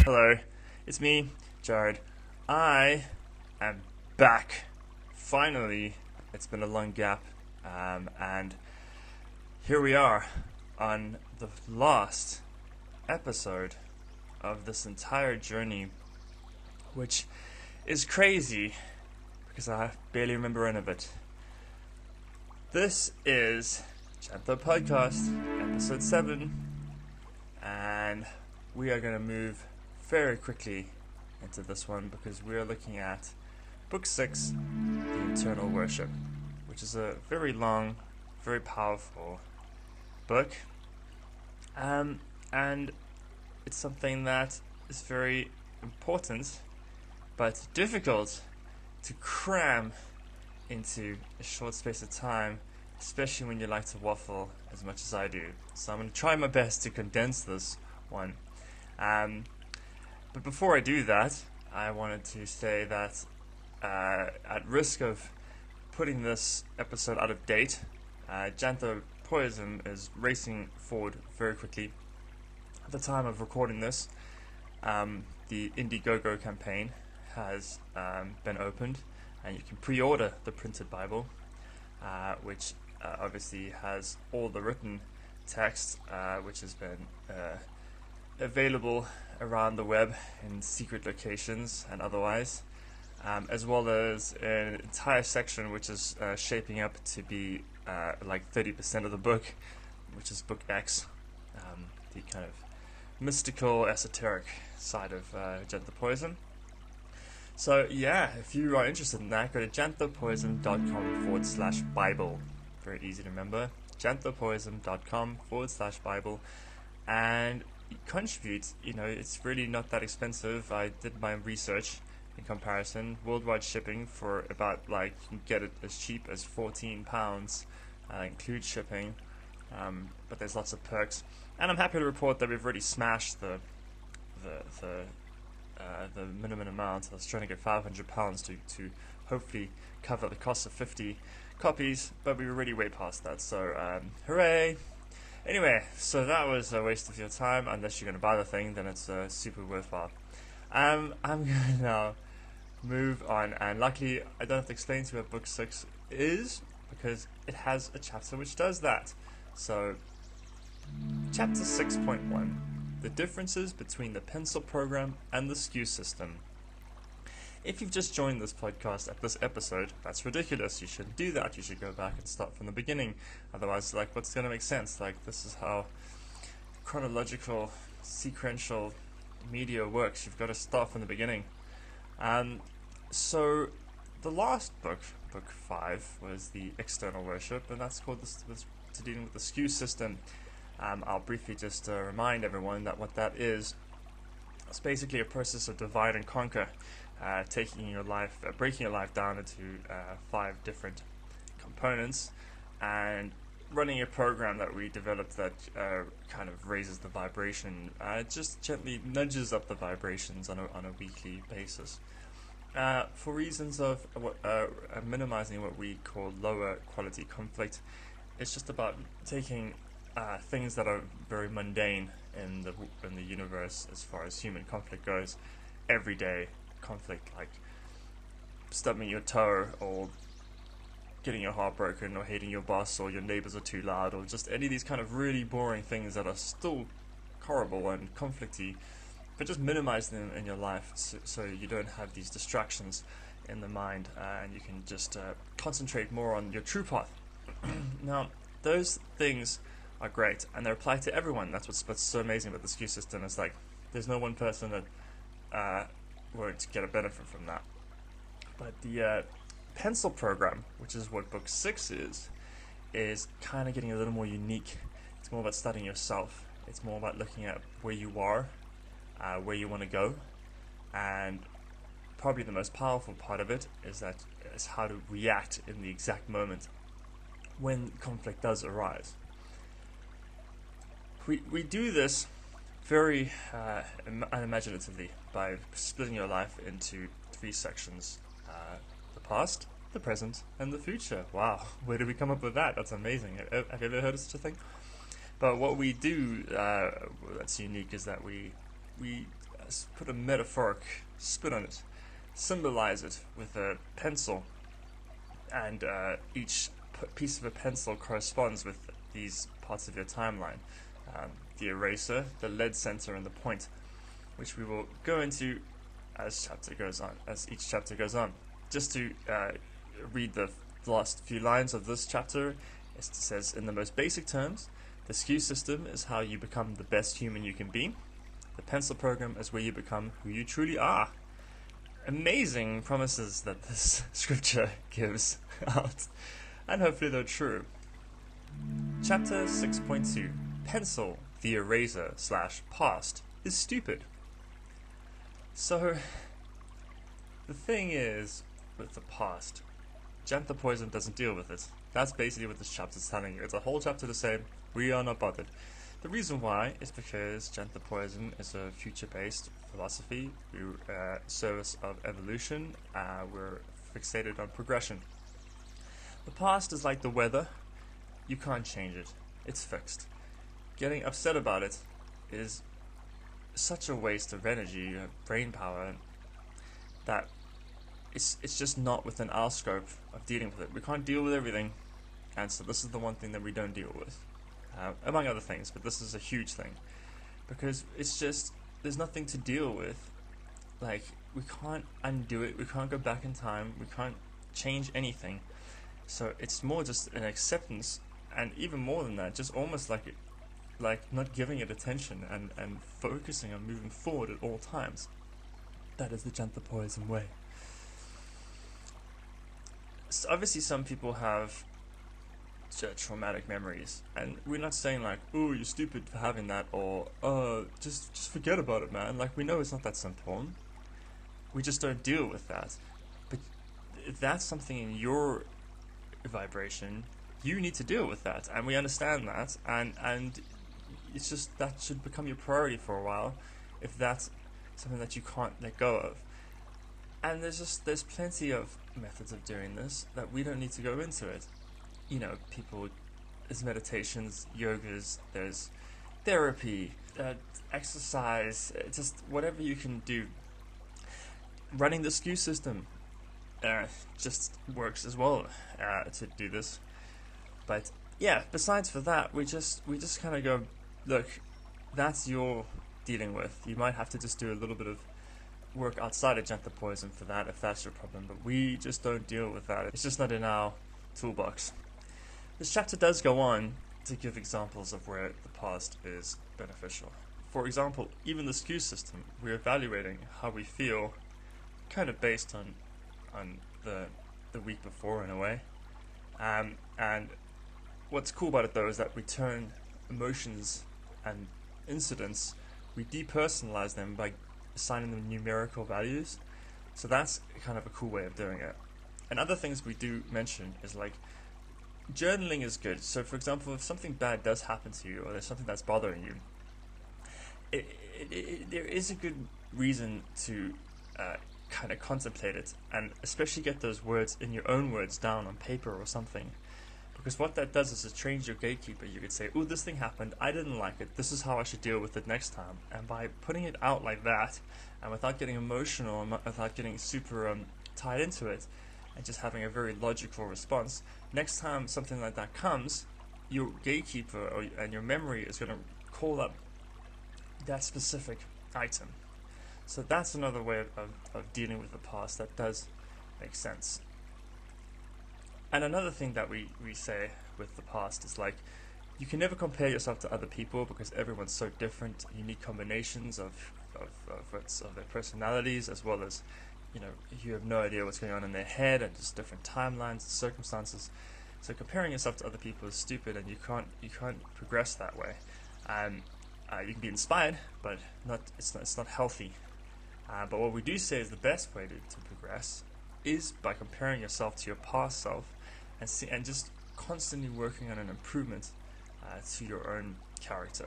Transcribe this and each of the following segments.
Hello, it's me, Jared. I am back. Finally, it's been a long gap, and here we are on the last episode of this entire journey, which is crazy because I barely remember any of it. This is Janthopodcast, episode 7, and we are going to move very quickly into this one because we are looking at Book 6, The Eternal Worship, which is a very long, very powerful book, and it's something that is very important but difficult to cram into a short space of time, especially when you like to waffle as much as I do. So I'm going to try my best to condense this one. But before I do that, I wanted to say that at risk of putting this episode out of date, Janthopoyism is racing forward very quickly. At the time of recording this, the Indiegogo campaign has been opened, and you can pre-order the printed Bible, which obviously has all the written text, which has been available around the web in secret locations and otherwise, as well as an entire section which is shaping up to be like 30% of the book, which is Book X, the kind of mystical, esoteric side of Janthopoyism. So yeah, if you are interested in that, go to janthopoyism.com/Bible. Very easy to remember. janthopoyism.com/Bible, and contribute. It's really not that expensive. I did my research in comparison. Worldwide shipping for about, you can get it as cheap as £14, includes shipping, but there's lots of perks. And I'm happy to report that we've already smashed the minimum amount. I was trying to get £500 to hopefully cover the cost of 50 copies, but we were already way past that, so hooray! Anyway, so that was a waste of your time. Unless you're going to buy the thing, then it's super worthwhile. I'm going to now move on, and luckily I don't have to explain to you what Book 6 is, because it has a chapter which does that. So, Chapter 6.1, The Differences Between the Pencil Program and the Skew System. If you've just joined this podcast at this episode, that's ridiculous. You shouldn't do that. You should go back and start from the beginning. Otherwise, what's going to make sense? This is how chronological, sequential media works. You've got to start from the beginning. So, the last book, Book 5, was the External Worship, and that's called to dealing with the Skew System. I'll briefly just remind everyone that what that is. It's basically a process of divide and conquer. Breaking your life down into 5 different components, and running a program that we developed that kind of raises the vibration, just gently nudges up the vibrations on a weekly basis, for reasons of minimizing what we call lower quality conflict. It's just about taking things that are very mundane in the universe as far as human conflict goes, everyday conflict, like stubbing your toe, or getting your heart broken, or hating your boss, or your neighbors are too loud, or just any of these kind of really boring things that are still horrible and conflicty, but just minimize them in your life so you don't have these distractions in the mind, and you can just concentrate more on your true path. Now, those things are great, and they apply to everyone. That's what's so amazing about the Skew System. Is there's no one person that won't get a benefit from that. But the pencil program, which is what Book 6 is kind of getting a little more unique. It's more about studying yourself. It's more about looking at where you are, where you want to go, and probably the most powerful part of it is how to react in the exact moment when conflict does arise. We do this very unimaginatively by splitting your life into 3 sections: the past, the present, and the future. Wow, where did we come up with that? That's amazing. Have you ever heard of such a thing? But what we do that's unique is that we put a metaphoric spin on it, symbolize it with a pencil, and each piece of a pencil corresponds with these parts of your timeline. The eraser, the lead center, and the point, which we will go into as each chapter goes on. Just to read the last few lines of this chapter, it says, in the most basic terms, the Skew system is how you become the best human you can be. The pencil program is where you become who you truly are. Amazing promises that this scripture gives out, and hopefully they're true. Chapter 6.2, Pencil, the eraser / past, is stupid. So, the thing is, with the past, Janthopoyism doesn't deal with it. That's basically what this chapter is telling you. It's a whole chapter to say, we are not bothered. The reason why is because Janthopoyism is a future-based philosophy. We're service of evolution. We're fixated on progression. The past is like the weather. You can't change it. It's fixed. Getting upset about it is such a waste of energy, brain power, that it's just not within our scope of dealing with it. We can't deal with everything, and so this is the one thing that we don't deal with, among other things, but this is a huge thing, because it's just, there's nothing to deal with. Like, we can't undo it, we can't go back in time, we can't change anything, so it's more just an acceptance, and even more than that, just almost like not giving it attention and focusing on moving forward at all times. That is the Janthopoyism way. So obviously some people have traumatic memories, and we're not saying like, oh, you're stupid for having that, or just forget about it, man. Like, we know it's not that simple. We just don't deal with that. But if that's something in your vibration, you need to deal with that, and we understand that, and it's just, that should become your priority for a while, if that's something that you can't let go of. And there's plenty of methods of doing this that we don't need to go into it. You know, there's meditations, yogas, there's therapy, exercise, just whatever you can do. Running the Skew system just works as well to do this. But yeah, besides for that, we just kind of go, look, that's your dealing with. You might have to just do a little bit of work outside of Janthopoyism for that, if that's your problem, but we just don't deal with that. It's just not in our toolbox. This chapter does go on to give examples of where the past is beneficial. For example, even the Skew system, we're evaluating how we feel kind of based on the week before, in a way. And what's cool about it, though, is that we turn emotions and incidents, we depersonalize them by assigning them numerical values. So that's kind of a cool way of doing it. And other things we do mention is like, journaling is good. So for example, if something bad does happen to you, or there's something that's bothering you, there is a good reason to kind of contemplate it, and especially get those words in your own words down on paper or something. Because what that does is it trains your gatekeeper. You could say, oh, this thing happened, I didn't like it, this is how I should deal with it next time. And by putting it out like that, and without getting emotional, and without getting super tied into it, and just having a very logical response, next time something like that comes, your gatekeeper and your memory is going to call up that specific item. So that's another way of dealing with the past that does make sense. And another thing that we say with the past is like, you can never compare yourself to other people because everyone's so different, unique combinations of their personalities, as well as, you know, you have no idea what's going on in their head, and just different timelines and circumstances. So comparing yourself to other people is stupid, and you can't progress that way. You can be inspired, but it's not healthy. But what we do say is the best way to progress is by comparing yourself to your past self, and just constantly working on an improvement to your own character.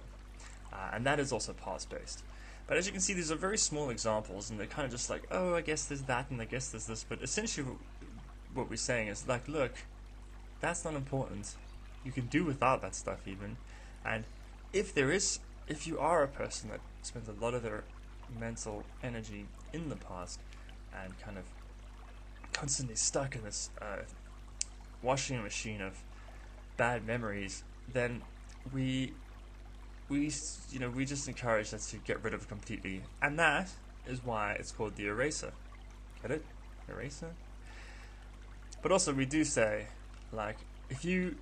And that is also past-based. But as you can see, these are very small examples, and they're kind of just like, oh, I guess there's that, and I guess there's this. But essentially what we're saying is like, look, that's not important. You can do without that stuff even. And if you are a person that spends a lot of their mental energy in the past and kind of constantly stuck in this washing machine of bad memories, then we just encourage that to get rid of completely, and that is why it's called the eraser. Get it? Eraser? But also we do say, like, if you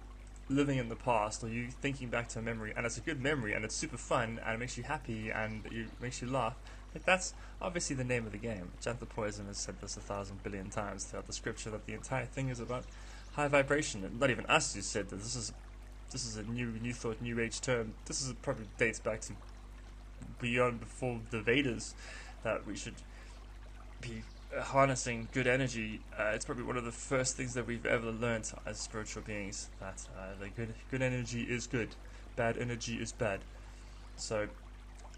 living in the past or you thinking back to a memory and it's a good memory and it's super fun and it makes you happy and it makes you laugh, like, that's obviously the name of the game. Janthopoyism has said this 1,000 billion times throughout the scripture, that the entire thing is about high vibration. And not even us who said that this is a new thought, new age term. This is probably dates back to before the Vedas, that we should be harnessing good energy. It's probably one of the first things that we've ever learned as spiritual beings, that the good energy is good, bad energy is bad. So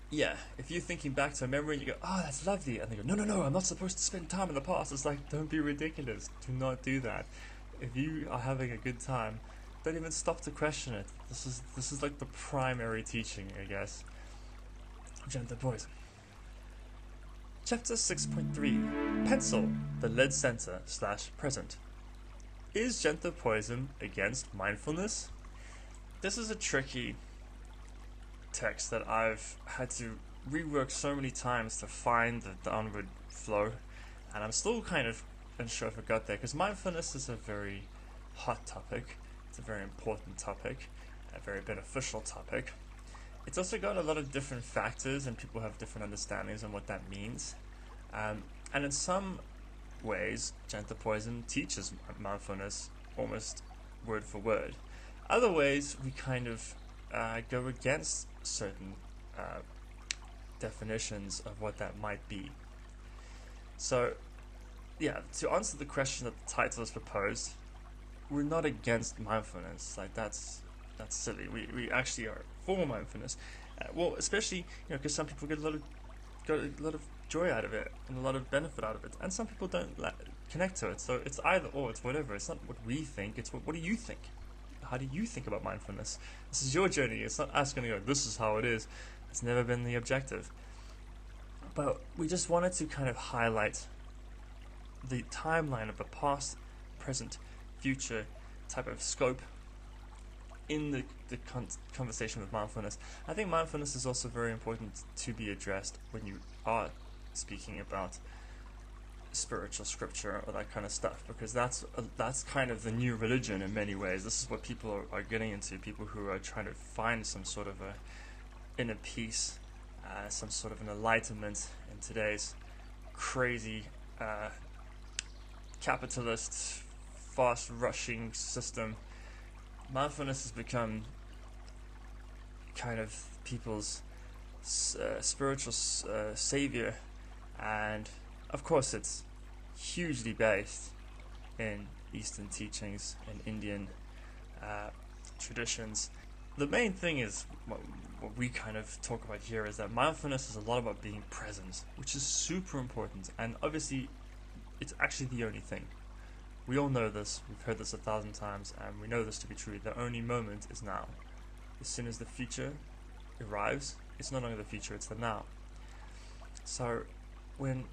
yeah, if you're thinking back to a memory and you go, oh, that's lovely, and they go, no, I'm not supposed to spend time in the past, it's like, don't be ridiculous, do not do that. If you are having a good time, don't even stop to question it. This is like the primary teaching, I guess, of Janthopodcast. Chapter 6.3: Pencil, the lead center / present. Is Janthopodism against mindfulness? This is a tricky text that I've had to rework so many times to find the downward flow, and I'm still kind of unsure if I got there, because mindfulness is a very hot topic, it's a very important topic, a very beneficial topic. It's also got a lot of different factors and people have different understandings on what that means, and in some ways Janthopodism teaches mindfulness almost word for word. Other ways we kind of go against certain definitions of what that might be. So yeah, to answer the question that the title has proposed, we're not against mindfulness. Like, that's silly. We actually are for mindfulness. Well, especially, because some people get a lot of joy out of it and a lot of benefit out of it, and some people don't connect to it. So it's either or. It's whatever. It's not what we think. It's what do you think? How do you think about mindfulness? This is your journey. It's not us going to go, this is how it is. It's never been the objective. But we just wanted to kind of highlight the timeline of the past, present, future type of scope in the conversation with mindfulness. I think mindfulness is also very important to be addressed when you are speaking about spiritual scripture or that kind of stuff, because that's kind of the new religion in many ways. This is what people are getting into, people who are trying to find some sort of a inner peace, some sort of an enlightenment in today's crazy capitalist, fast-rushing system. Mindfulness has become kind of people's spiritual savior, and of course it's hugely based in Eastern teachings and Indian traditions. The main thing is what we kind of talk about here is that mindfulness is a lot about being present, which is super important, and obviously it's actually the only thing. We all know this, we've heard this 1,000 times, and we know this to be true. The only moment is now. As soon as the future arrives, it's no longer the future, it's the now. So when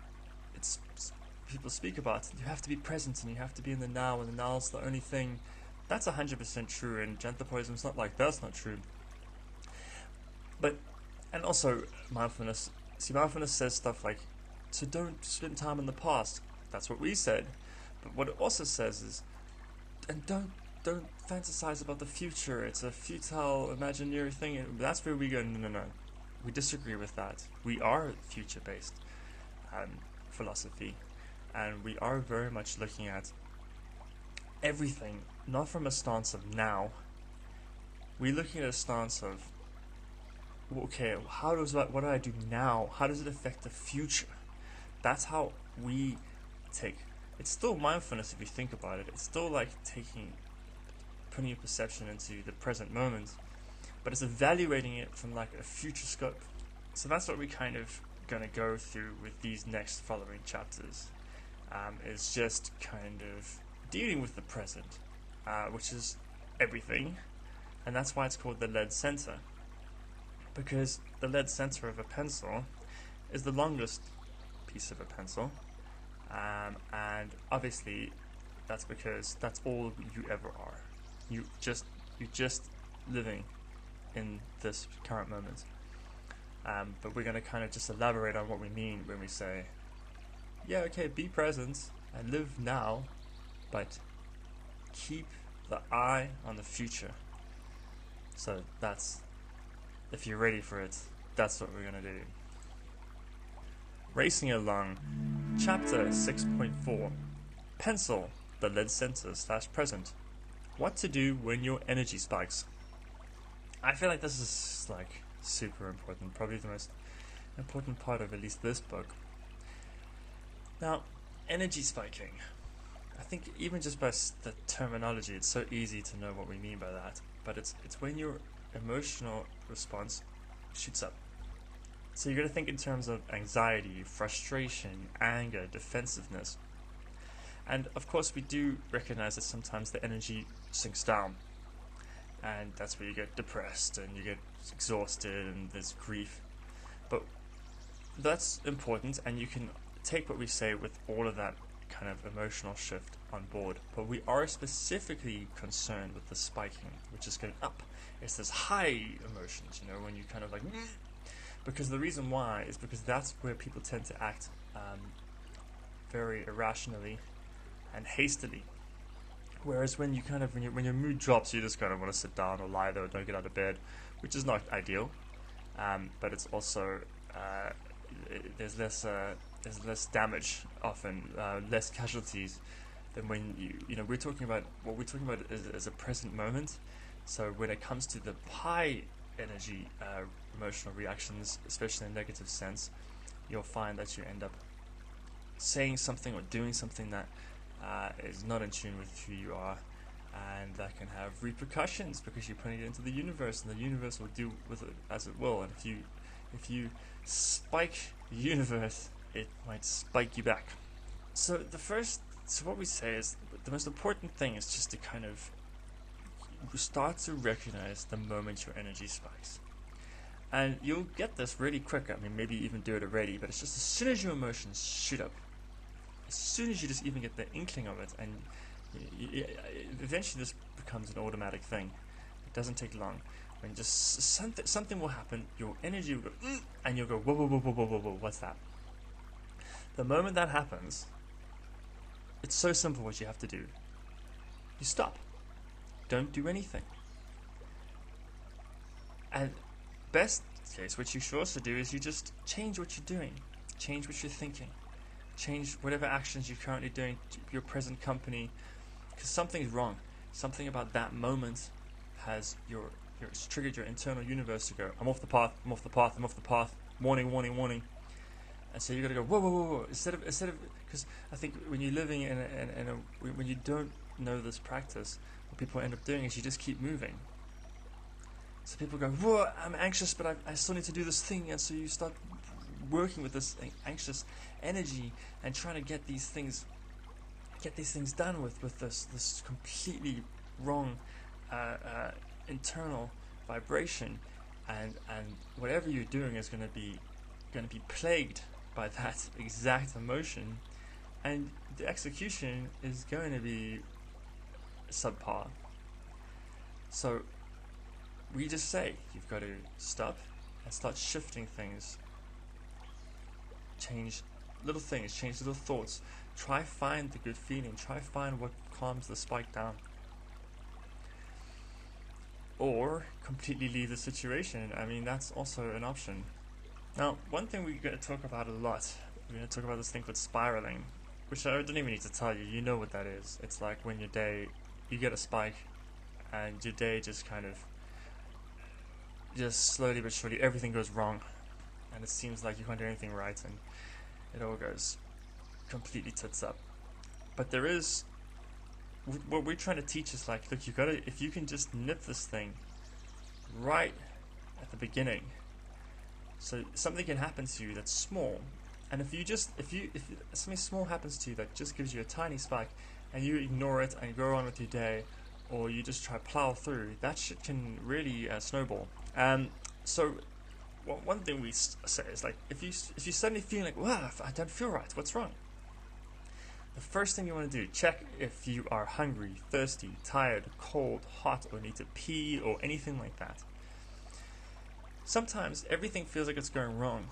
people speak about you have to be present and you have to be in the now, and the now is the only thing, that's 100% true, and Janthopodism is not like that's not true. And also mindfulness says stuff like, so don't spend time in the past. That's what we said. But what it also says is, and don't fantasize about the future. It's a futile, imaginary thing. And that's where we go, no. We disagree with that. We are future-based philosophy, and we are very much looking at everything, not from a stance of now. We're looking at a stance of, okay, what do I do now? How does it affect the future? That's how we take. It's still mindfulness if you think about it. It's still like putting your perception into the present moment, but it's evaluating it from like a future scope. So that's what we kind of gonna go through with these next following chapters. Is just kind of dealing with the present, which is everything, And that's why it's called the lead center, because the lead center of a pencil is the longest piece of a pencil, and obviously that's because that's all you ever are. You're just living in this current moment. But we're going to kind of just elaborate on what we mean when we say, yeah, okay, be present and live now, but keep the eye on the future. So that's, if you're ready for it, that's what we're going to do. Racing along, chapter 6.4, pencil, the lead center / present. What to do when your energy spikes. I feel like this is like super important, probably the most important part of at least this book. Now, energy spiking. I think even just by the terminology, it's so easy to know what we mean by that. But it's when your emotional response shoots up. So you're going to think in terms of anxiety, frustration, anger, defensiveness. And of course we do recognize that sometimes the energy sinks down. And that's where you get depressed and you get exhausted and there's grief. But that's important, and you can take what we say with all of that kind of emotional shift on board. But we are specifically concerned with the spiking, which is going up. It's this high emotions, when you kind of like... Because the reason why is because that's where people tend to act very irrationally and hastily. Whereas when you when your mood drops, you just kind of want to sit down or lie there, or don't get out of bed, which is not ideal. But it's also there's less damage often, less casualties than when we're talking about is a present moment. So when it comes to the high energy emotional reactions, especially in a negative sense, you'll find that you end up saying something or doing something that is not in tune with who you are, and that can have repercussions because you're putting it into the universe, and the universe will do with it as it will. And if you spike the universe, it might spike you back. So what we say is the most important thing is just to kind of start to recognize the moment your energy spikes. And you'll get this really quick. I mean, maybe you even do it already, but it's just as soon as your emotions shoot up, as soon as you just even get the inkling of it, and eventually this becomes an automatic thing. It doesn't take long. When just something will happen, your energy will go, and you'll go, whoa, whoa, whoa, whoa, whoa, whoa, whoa, what's that? The moment that happens, it's so simple what you have to do. You stop. Don't do anything. And best case, what you should also do is you just change what you're doing, change what you're thinking, change whatever actions you're currently doing, your present company, because something's wrong. Something about that moment has it's triggered your internal universe to go, I'm off the path, I'm off the path, I'm off the path, warning, warning, warning. And so you got to go, whoa, whoa, whoa, whoa. Instead of, because I think when you're living when you don't know this practice, what people end up doing is you just keep moving. So people go, whoa, I'm anxious, but I still need to do this thing. And so you start working with this anxious energy and trying to get these things done with this completely wrong internal vibration, and whatever you're doing is going to be plagued by that exact emotion, and the execution is going to be subpar. So we just say you've got to stop and start shifting things, change little things, change little thoughts, try find the good feeling, try find what calms the spike down, or completely leave the situation. I mean, that's also an option. Now, one thing we're going to talk about a lot, we're going to talk about this thing called spiraling, which I don't even need to tell you. You know what that is. It's like when you get a spike, and your day just kind of, just slowly but surely, everything goes wrong, and it seems like you can't do anything right, and it all goes completely tits up. But there is, what we're trying to teach is like, look, if you can just nip this thing right at the beginning. So something can happen to you that's small, and if something small happens to you that just gives you a tiny spike, and you ignore it and go on with your day, or you just try plow through, that shit can really snowball. So one thing we say is like, if you suddenly feel like, wow, I don't feel right, what's wrong? The first thing you want to do, check if you are hungry, thirsty, tired, cold, hot, or need to pee, or anything like that. Sometimes everything feels like it's going wrong,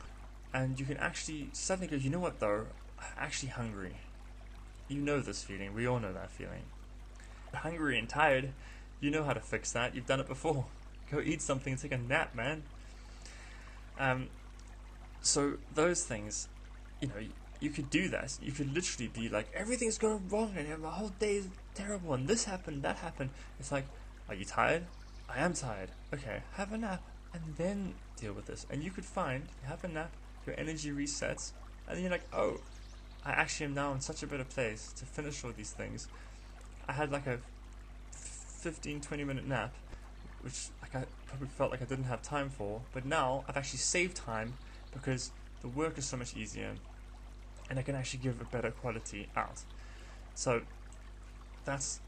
and you can actually suddenly go, you know what though, I'm actually hungry. You know this feeling, we all know that feeling. Hungry and tired, you know how to fix that, you've done it before. Go eat something and take a nap, man. So those things, you could do that. You could literally be like, everything's going wrong and my whole day is terrible and this happened, that happened. It's like, are you tired? I am tired. Okay, have a nap and then deal with this. And you could find, you have a nap, your energy resets, and then you're like, oh, I actually am now in such a better place to finish all these things. I had like a 15-20 minute nap, which like I probably felt like I didn't have time for, but now I've actually saved time because the work is so much easier and I can actually give a better quality out. So that's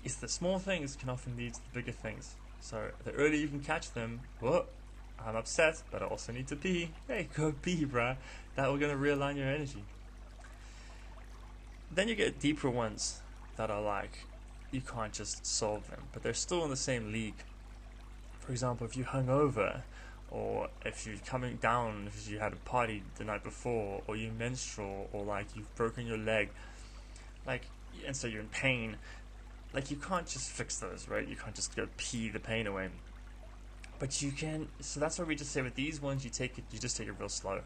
it's the small things can often lead to the bigger things. So the earlier you can catch them, I'm upset, but I also need to pee. Hey, go pee, bruh. That will gonna realign your energy. Then you get deeper ones that are like, you can't just solve them, but they're still in the same league. For example, if you're hungover, or if you're coming down because you had a party the night before, or you menstrual, or like you've broken your leg, and so you're in pain, you can't just fix those, right? You can't just go pee the pain away. But you can, so that's why we just say with these ones, you just take it real slow.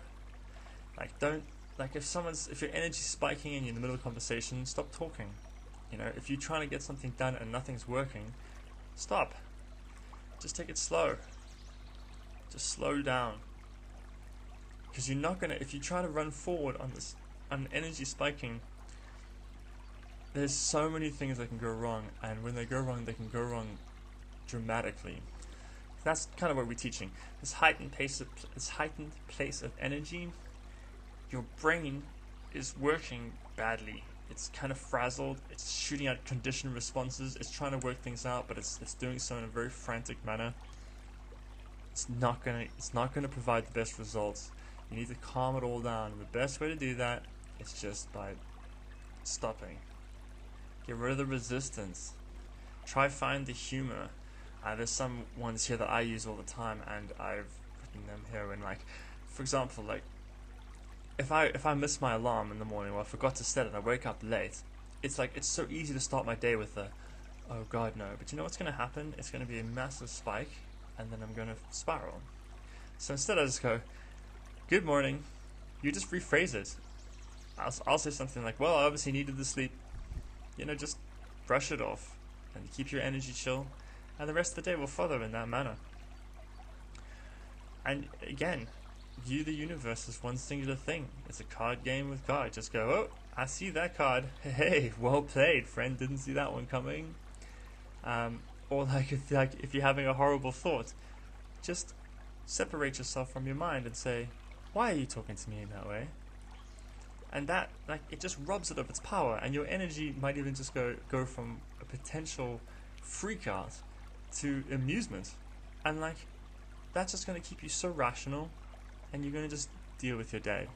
If your energy's spiking and you're in the middle of a conversation, stop talking. If you're trying to get something done and nothing's working, stop. Just take it slow. Just slow down. Because you're not gonna, if you try to run forward on energy spiking, there's so many things that can go wrong, and when they go wrong, they can go wrong dramatically. That's kind of what we're teaching. This heightened place of energy, your brain is working badly. It's kind of frazzled, it's shooting out conditioned responses, it's trying to work things out, but it's doing so in a very frantic manner. It's not gonna provide the best results. You need to calm it all down. The best way to do that is just by stopping. Get rid of the resistance. Try find the humor. There's some ones here that I use all the time, and I've written them here. And for example, if I miss my alarm in the morning, or I forgot to set it, and I wake up late, it's so easy to start my day with oh god no. But you know what's going to happen? It's going to be a massive spike, and then I'm going to spiral. So instead I just go, good morning. You just rephrase it. I'll say something like, well, I obviously needed the sleep. Just brush it off and keep your energy chill, and the rest of the day will follow in that manner. And again, view the universe as one singular thing. It's a card game with God. Just go, oh, I see that card. Hey, well played, friend. Didn't see that one coming. Or if you're having a horrible thought, just separate yourself from your mind and say, why are you talking to me in that way? And that, it just robs it of its power, and your energy might even just go from a potential freak out to amusement. And that's just going to keep you so rational, and you're going to just deal with your day.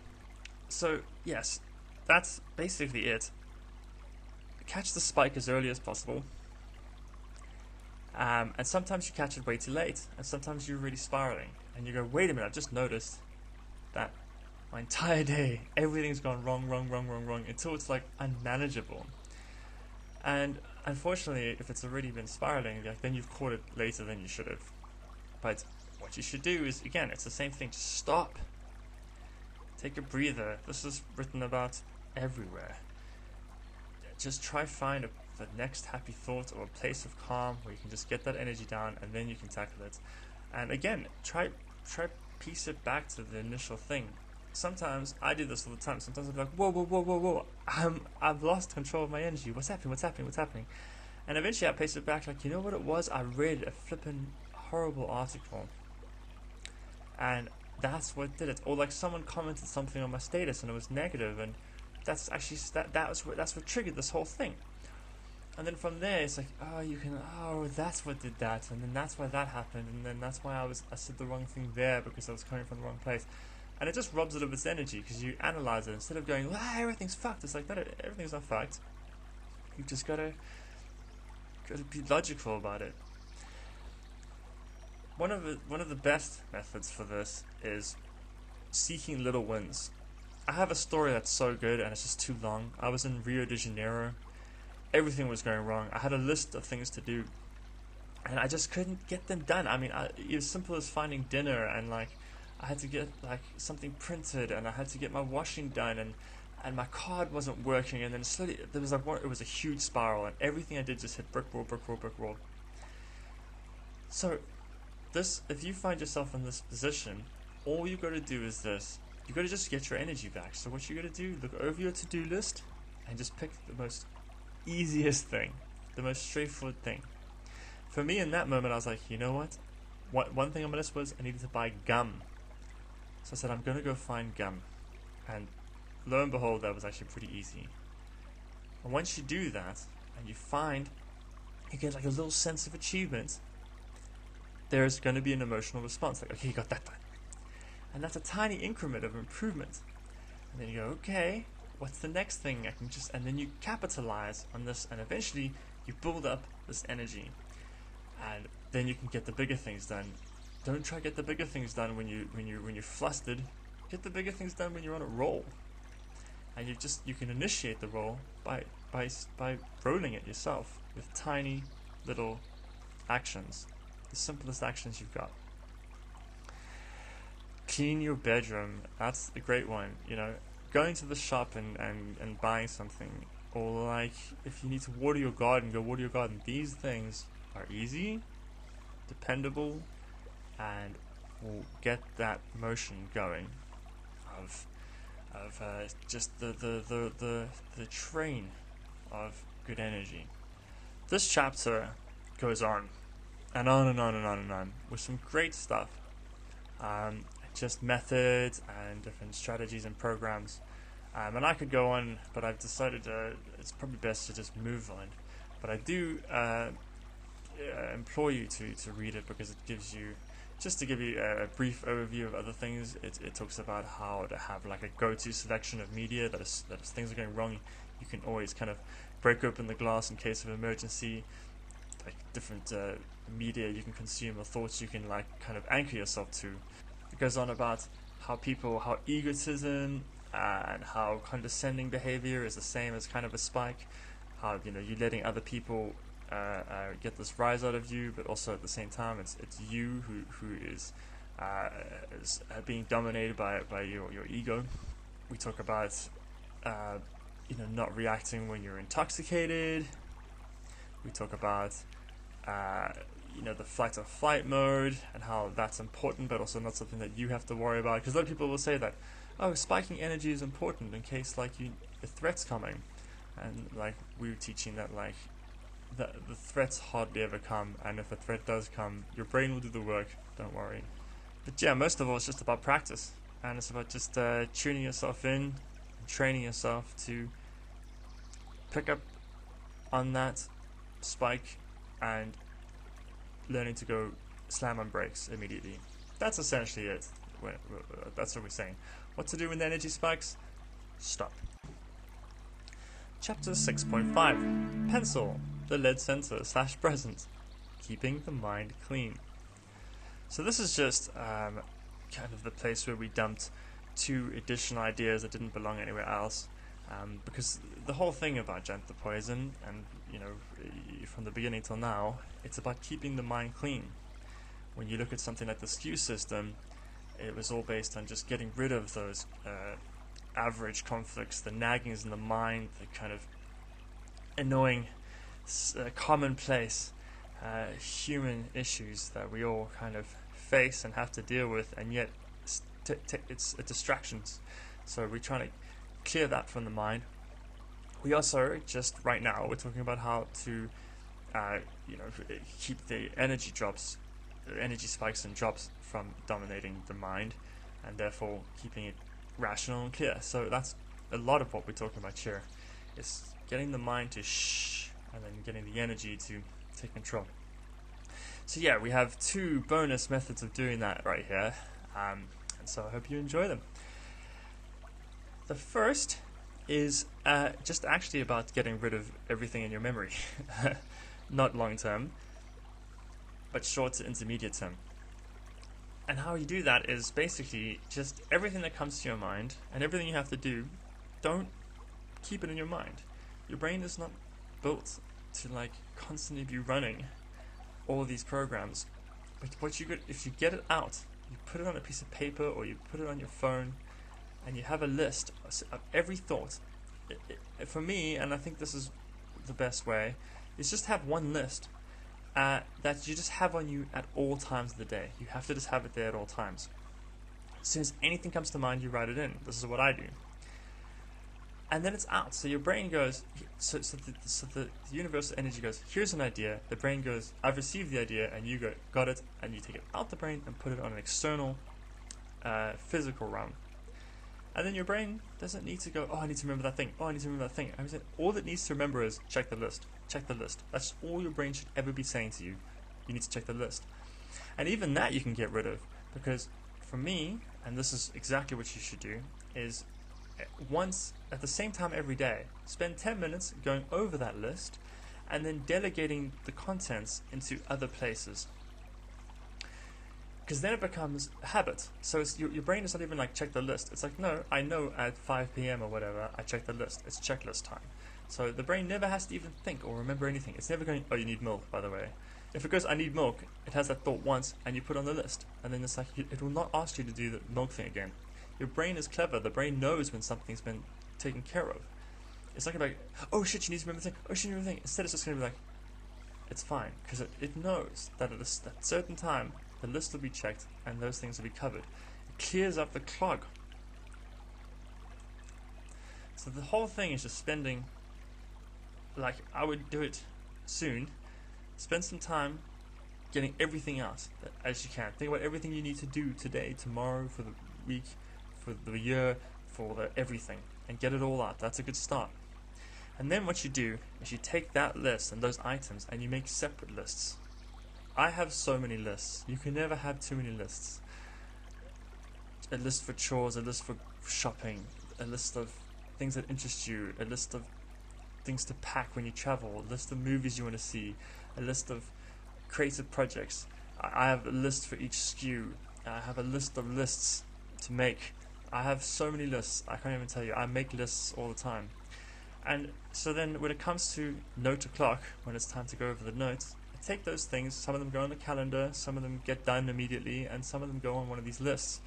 So yes, that's basically it. Catch the spike as early as possible. And sometimes you catch it way too late, and sometimes you're really spiraling, and you go, wait a minute, I've just noticed that my entire day, everything's gone wrong, until it's unmanageable. And unfortunately, if it's already been spiraling, then you've caught it later than you should have. But what you should do is, again, it's the same thing, just stop. Take a breather. This is written about everywhere. Just try find the next happy thought or a place of calm where you can just get that energy down, and then you can tackle it. And again, try piece it back to the initial thing. Sometimes I do this all the time. Sometimes I'm like, whoa, I've lost control of my energy. What's happening? And eventually I pace it back, you know what it was? I read a flippin' horrible article, and that's what did it. Or someone commented something on my status and it was negative, and that's actually that's what triggered this whole thing. And then from there, it's like, that's what did that, and then that's why that happened, and then that's why I said the wrong thing there because I was coming from the wrong place. And it just robs it of its energy because you analyze it instead of going, everything's fucked. It's like, that everything's not fucked. You've just gotta be logical about it. One of the best methods for this is seeking little wins. I have a story that's so good and it's just too long. I was in Rio de Janeiro. Everything was going wrong. I had a list of things to do and I just couldn't get them done. I mean, it was simple as finding dinner, and like I had to get like something printed, and I had to get my washing done, and my card wasn't working, and then slowly there was it was a huge spiral, and everything I did just hit brick wall. So if you find yourself in this position, all you got to do is this. You got to just get your energy back. So what you got to do, look over your to-do list and just pick the most easiest thing, the most straightforward thing. For me in that moment, I was like, you know what? One thing on my list was I needed to buy gum. So I said, I'm going to go find gum. And lo and behold, that was actually pretty easy. And once you do that, and you get like a little sense of achievement, there's going to be an emotional response. Like, okay, you got that done. And that's a tiny increment of improvement. And then you go, okay, what's the next thing I can and then you capitalize on this, and eventually you build up this energy. And then you can get the bigger things done. Don't try to get the bigger things done when you're flustered. Get the bigger things done when you're on a roll. And you can initiate the roll by rolling it yourself with tiny little actions. The simplest actions you've got. Clean your bedroom. That's a great one. Going to the shop and buying something, or like if you need to water your garden, go water your garden. These things are easy, dependable, and will get that motion going of just the train of good energy. This chapter goes on and on and on and on and on with some great stuff. Just methods and different strategies and programs. And I could go on, but I've decided it's probably best to just move on. But I do implore you to read it, because it gives you, just to give you a brief overview of other things, it talks about how to have like a go-to selection of media that if things are going wrong, you can always kind of break open the glass in case of emergency, like different media you can consume or thoughts you can like kind of anchor yourself to. It goes on about how egotism and how condescending behavior is the same as kind of a spike. How you're letting other people get this rise out of you, but also at the same time it's you who is being dominated by your ego. We talk about not reacting when you're intoxicated. We talk about the fight or flight mode and how that's important, but also not something that you have to worry about. Because a lot of people will say that, spiking energy is important in case like the threat's coming, and like we were teaching that like the threats hardly ever come, and if a threat does come, your brain will do the work. Don't worry. But yeah, most of all, it's just about practice, and it's about just tuning yourself in, and training yourself to pick up on that spike and learning to go slam on brakes immediately. That's essentially it. That's what we're saying. What to do when the energy spikes? Stop. Chapter 6.5. Pencil, the lead center / present. Keeping the mind clean. So this is just kind of the place where we dumped 2 additional ideas that didn't belong anywhere else. Because the whole thing about Janthopoyism, and from the beginning till now, it's about keeping the mind clean. When you look at something like the Skew system, it was all based on just getting rid of those average conflicts, the naggings in the mind, the kind of annoying, commonplace human issues that we all kind of face and have to deal with, and yet it's distractions. So we're trying to clear that from the mind. We also, just right now, we're talking about how to keep the energy spikes and drops from dominating the mind, and therefore keeping it rational and clear. So that's a lot of what we're talking about here. It's getting the mind to shh and then getting the energy to take control. So yeah, we have 2 bonus methods of doing that right here, and so I hope you enjoy them. The first is just actually about getting rid of everything in your memory, not long term, but short to intermediate term. And how you do that is basically just everything that comes to your mind and everything you have to do, don't keep it in your mind. Your brain is not built to like constantly be running all these programs. But if you get it out, you put it on a piece of paper or you put it on your phone, and you have a list of every thought. For me, and I think this is the best way, is just have one list that you just have on you at all times of the day. You have to just have it there at all times. As soon as anything comes to mind, you write it in. This is what I do. And then it's out. So your brain goes, so the universal energy goes, here's an idea. The brain goes, I've received the idea, and you go, got it, and you take it out the brain and put it on an external physical realm. And then your brain doesn't need to go, oh, I need to remember that thing. Oh, I need to remember that thing. I mean, all it needs to remember is check the list. Check the list. That's all your brain should ever be saying to you. You need to check the list. And even that you can get rid of. Because for me, and this is exactly what you should do, is once at the same time every day, spend 10 minutes going over that list and then delegating the contents into other places. Because then it becomes a habit. So it's, your brain is not even like check the list. It's like, no, I know at 5 p.m. or whatever, I check the list. It's checklist time. So the brain never has to even think or remember anything. It's never going, oh, you need milk, by the way. If it goes, I need milk, it has that thought once, and you put it on the list. And then it's like, it will not ask you to do the milk thing again. Your brain is clever. The brain knows when something's been taken care of. It's not going to be like, oh shit, you need to remember the thing. Oh shit, you remember the thing. Instead, it's just going to be like, it's fine. Because it knows that at a certain time, the list will be checked and those things will be covered. It clears up the clog. So the whole thing is just spending, like I would do it soon, spend some time getting everything out as you can. Think about everything you need to do today, tomorrow, for the week, for the year, for the everything, and get it all out. That's a good start. And then what you do is you take that list and those items and you make separate lists. I have so many lists. You can never have too many lists. A list for chores, a list for shopping, a list of things that interest you, a list of things to pack when you travel, a list of movies you want to see, a list of creative projects. I have a list for each Skew. I have a list of lists to make. I have so many lists, I can't even tell you. I make lists all the time. And so then when it comes to note o'clock, when it's time to go over the notes, I take those things, some of them go on the calendar, some of them get done immediately, and some of them go on one of these lists.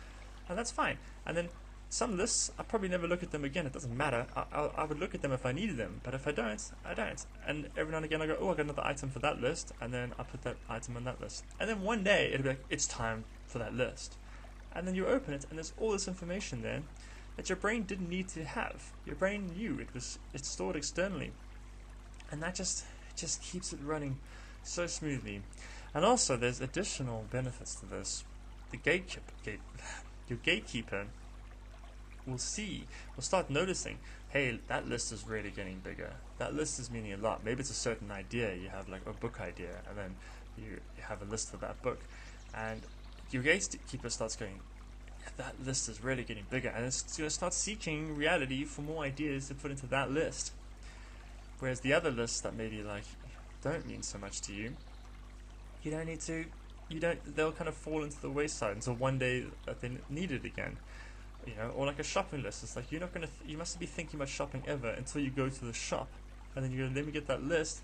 And that's fine. And then some lists, I probably never look at them again. It doesn't matter. I would look at them if I needed them, but if I don't, I don't. And every now and again I go, oh, I got another item for that list, and then I put that item on that list. And then one day it'll be like, it's time for that list. And then you open it, and there's all this information there that your brain didn't need to have. Your brain knew it's stored externally, and that just keeps it running so smoothly. And also, there's additional benefits to this. Your gatekeeper will start noticing, hey, that list is really getting bigger. That list is meaning a lot. Maybe it's a certain idea. You have like a book idea, and then you have a list for that book, and your gatekeeper starts going, that list is really getting bigger, and it's going to start seeking reality for more ideas to put into that list. Whereas the other lists that maybe like don't mean so much to you, you don't need to. They'll kind of fall into the wayside until one day that they need it again. You know, or like a shopping list. It's like you mustn't be thinking about shopping ever until you go to the shop, and then you go, let me get that list,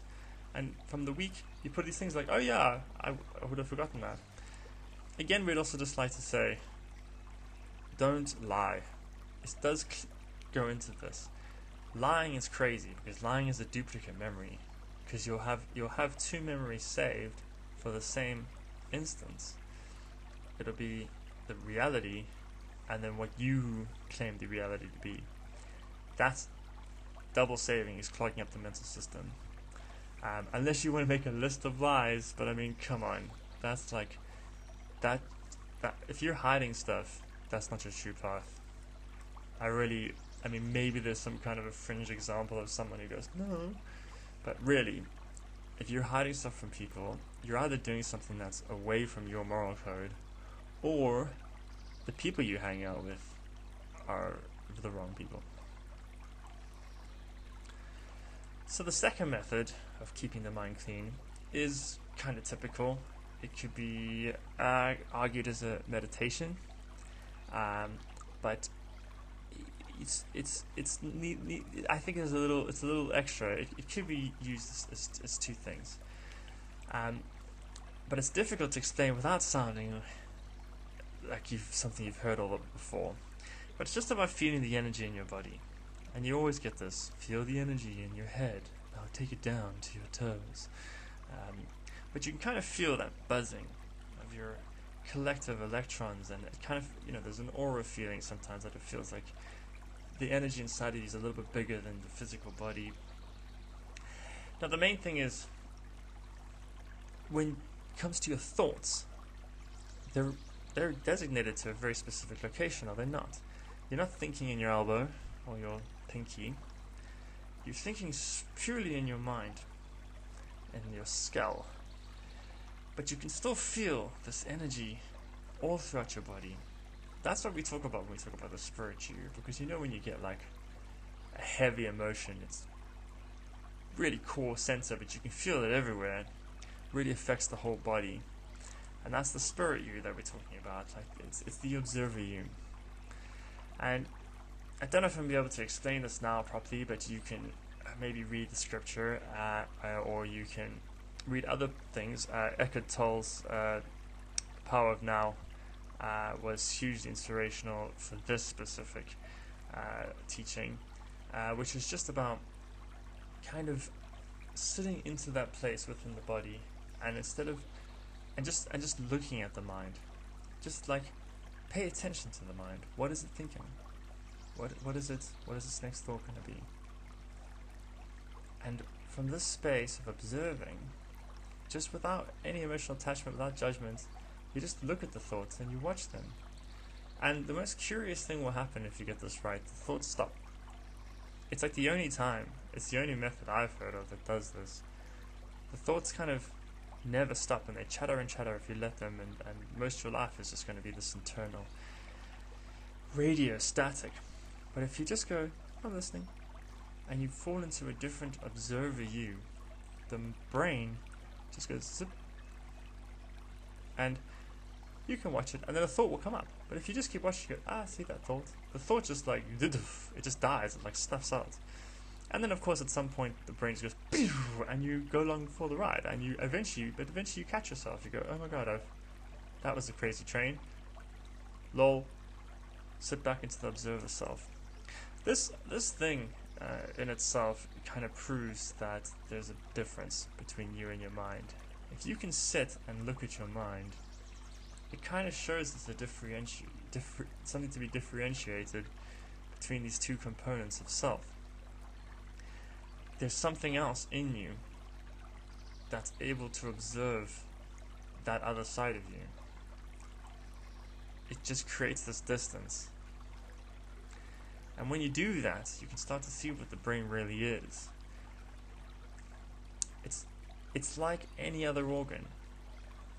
and from the week you put these things like, oh yeah, I would have forgotten that. Again, we'd also just like to say, don't lie. It does go into this. Lying is crazy because lying is a duplicate memory, because you'll have two memories saved for the same instance. It'll be the reality and then what you claim the reality to be. That's double saving, is clogging up the mental system. Unless you want to make a list of lies, but I mean, come on, that's like that if you're hiding stuff, that's not your true path. I mean, maybe there's some kind of a fringe example of someone who goes, no, But really, if you're hiding stuff from people, you're either doing something that's away from your moral code, or the people you hang out with are the wrong people. So the second method of keeping the mind clean is kind of typical. It could be argued as a meditation, but it's neat, I think it's a little extra. It could be used as two things, but it's difficult to explain without sounding like something you've heard all of before. But it's just about feeling the energy in your body, and you always get this: feel the energy in your head. Now take it down to your toes. But you can kind of feel that buzzing of your collective electrons, and it kind of, there's an aura feeling sometimes that it feels like the energy inside of you is a little bit bigger than the physical body. Now the main thing is, when it comes to your thoughts, they're designated to a very specific location, are they not? You're not thinking in your elbow or your pinky. You're thinking purely in your mind, in your skull. But you can still feel this energy all throughout your body. That's what we talk about when we talk about the spirit you, because when you get like a heavy emotion, it's really core center, but you can feel it everywhere. It really affects the whole body. And that's the spirit you that we're talking about. Like it's the observer you. And I don't know if I'm going to be able to explain this now properly, but you can maybe read the scripture, or you can read other things. Eckhart Tolle's Power of Now was hugely inspirational for this specific teaching, which is just about kind of sitting into that place within the body, and just looking at the mind, just like pay attention to the mind. What is it thinking? What is its next thought going to be? And from this space of observing, just without any emotional attachment, without judgment, you just look at the thoughts and you watch them. And the most curious thing will happen if you get this right. The thoughts stop. It's like the only time, it's the only method I've heard of that does this. The thoughts kind of never stop, and they chatter and chatter if you let them, and most of your life is just going to be this internal radio static. But if you just go, I'm listening, and you fall into a different observer you, the brain just goes zip, and you can watch it, and then a thought will come up. But if you just keep watching, you go, I see that thought. The thought just like, it just dies, it like stuffs out. And then of course at some point the brain just goes, and you go along for the ride, and you eventually you catch yourself. You go, oh my god, that was a crazy train. Lol. Sit back into the observer self. This thing in itself kind of proves that there's a difference between you and your mind. If you can sit and look at your mind, it kind of shows there's something to be differentiated between these two components of self. There's something else in you that's able to observe that other side of you. It just creates this distance. And when you do that, you can start to see what the brain really is. It's like any other organ.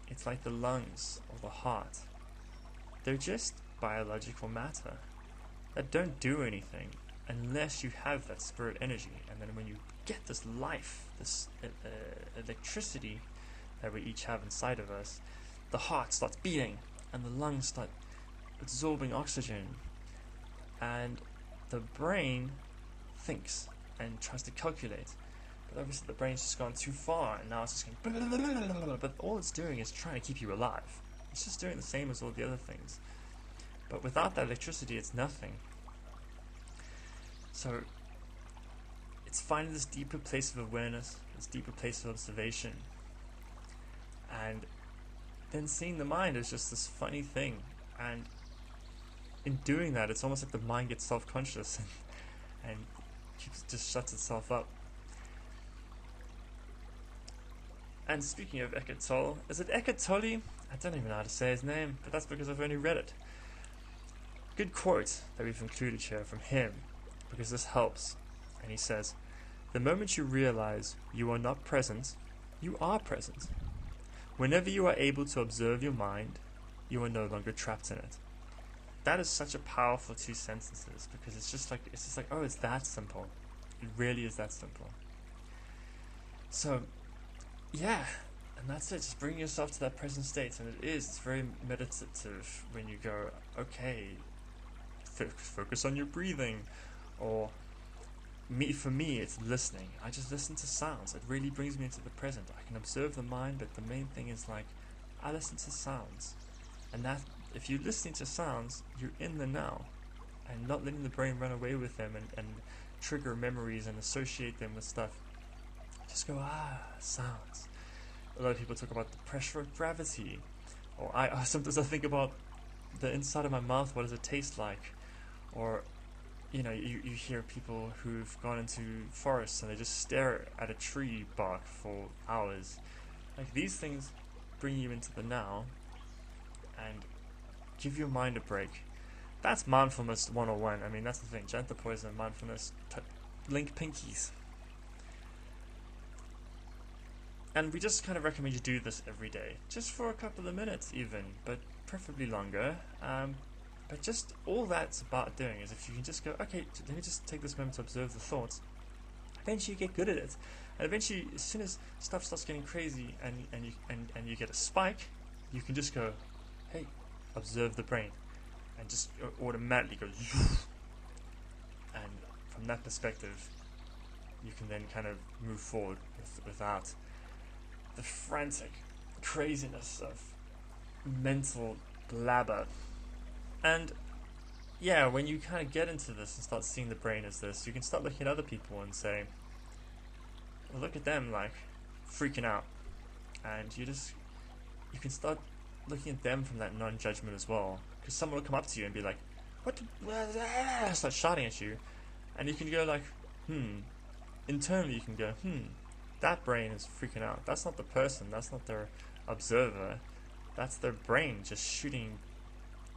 It's like the lungs or the heart. They're just biological matter that don't do anything unless you have that spirit energy. And then when you get this life, this electricity that we each have inside of us, the heart starts beating and the lungs start absorbing oxygen, and the brain thinks and tries to calculate. But obviously the brain's just gone too far, and now it's just going, but all it's doing is trying to keep you alive. It's just doing the same as all the other things. But without that electricity, it's nothing. So it's finding this deeper place of awareness, this deeper place of observation, and then seeing the mind as just this funny thing. And in doing that, it's almost like the mind gets self-conscious and just shuts itself up. And speaking of Eckhart Tolle, is it Eckhart Tolle? I don't even know how to say his name, but that's because I've only read it. Good quote that we've included here from him, because this helps. And he says, The moment you realize you are not present, you are present. Whenever you are able to observe your mind, you are no longer trapped in it. That is such a powerful 2 sentences, because it's just like, oh, it's that simple. It really is that simple. So, yeah, and that's it. Just bring yourself to that present state, and it's very meditative when you go, okay, focus on your breathing, or for me, it's listening. I just listen to sounds. It really brings me into the present. I can observe the mind, but the main thing is like, I listen to sounds, and that if you're listening to sounds, you're in the now, and not letting the brain run away with them and trigger memories and associate them with stuff. Just go, sounds. A lot of people talk about the pressure of gravity, or sometimes I think about the inside of my mouth. What does it taste like? Or you hear people who've gone into forests and they just stare at a tree bark for hours. Like, these things bring you into the now and give your mind a break. That's mindfulness 101. I mean, that's the thing. Janthopoyism, mindfulness, link pinkies. And we just kind of recommend you do this every day, just for a couple of minutes even, but preferably longer. But just all that's about doing is, if you can just go, okay, let me just take this moment to observe the thoughts. Eventually you get good at it, and eventually, as soon as stuff starts getting crazy and you get a spike, you can just go, hey, observe the brain, and just automatically go, and from that perspective, you can then kind of move forward without the frantic craziness of mental blabber. And yeah, when you kind of get into this and start seeing the brain as this, you can start looking at other people and say, well, look at them, like, freaking out. And you can start looking at them from that non-judgment as well. Because someone will come up to you and be like, start shouting at you. And you can go like, internally you can go, that brain is freaking out. That's not the person, that's not their observer. That's their brain just shooting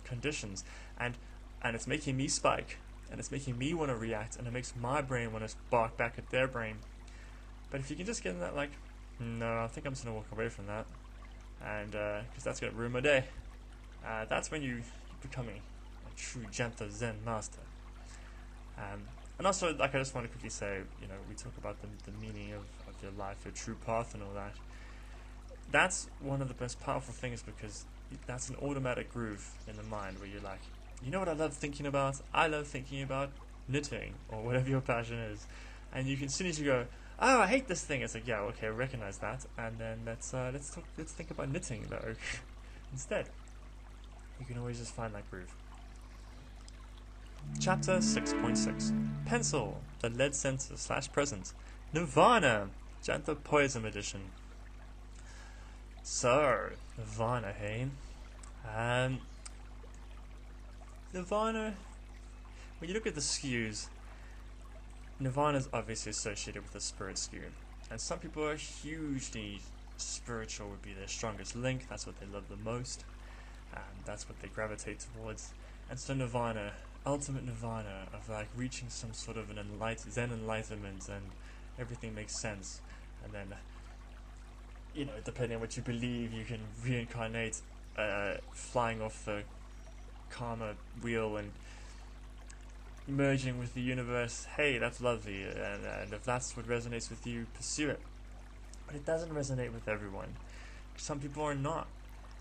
conditions, and it's making me spike, and it's making me want to react, and it makes my brain want to bark back at their brain. But if you can just get in that, like, no, I think I'm just going to walk away from that, and because that's going to ruin my day, that's when you're becoming a true Jantho Zen master. And also, like, I just want to quickly say, we talk about the meaning of your life, your true path and all that. That's one of the most powerful things, because that's an automatic groove in the mind where you're like, you know what I love thinking about? I love thinking about knitting, or whatever your passion is. And you can, as soon as you go, oh, I hate this thing, it's like, yeah, okay, I recognize that, and then let's think about knitting though instead. You can always just find that groove. Chapter 6.6 Pencil, the lead center / present. Nirvana, Janthopoyism edition. So, Nirvana, hey? Nirvana, when you look at the skews, Nirvana is obviously associated with the spirit skew. And some people are hugely spiritual, would be their strongest link. That's what they love the most. That's what they gravitate towards. And so Nirvana, ultimate Nirvana, of like reaching some sort of an Zen enlightenment, and everything makes sense. And then, depending on what you believe, you can reincarnate flying off the karma wheel and merging with the universe. Hey, that's lovely, and if that's what resonates with you, pursue it. But it doesn't resonate with everyone. Some people are not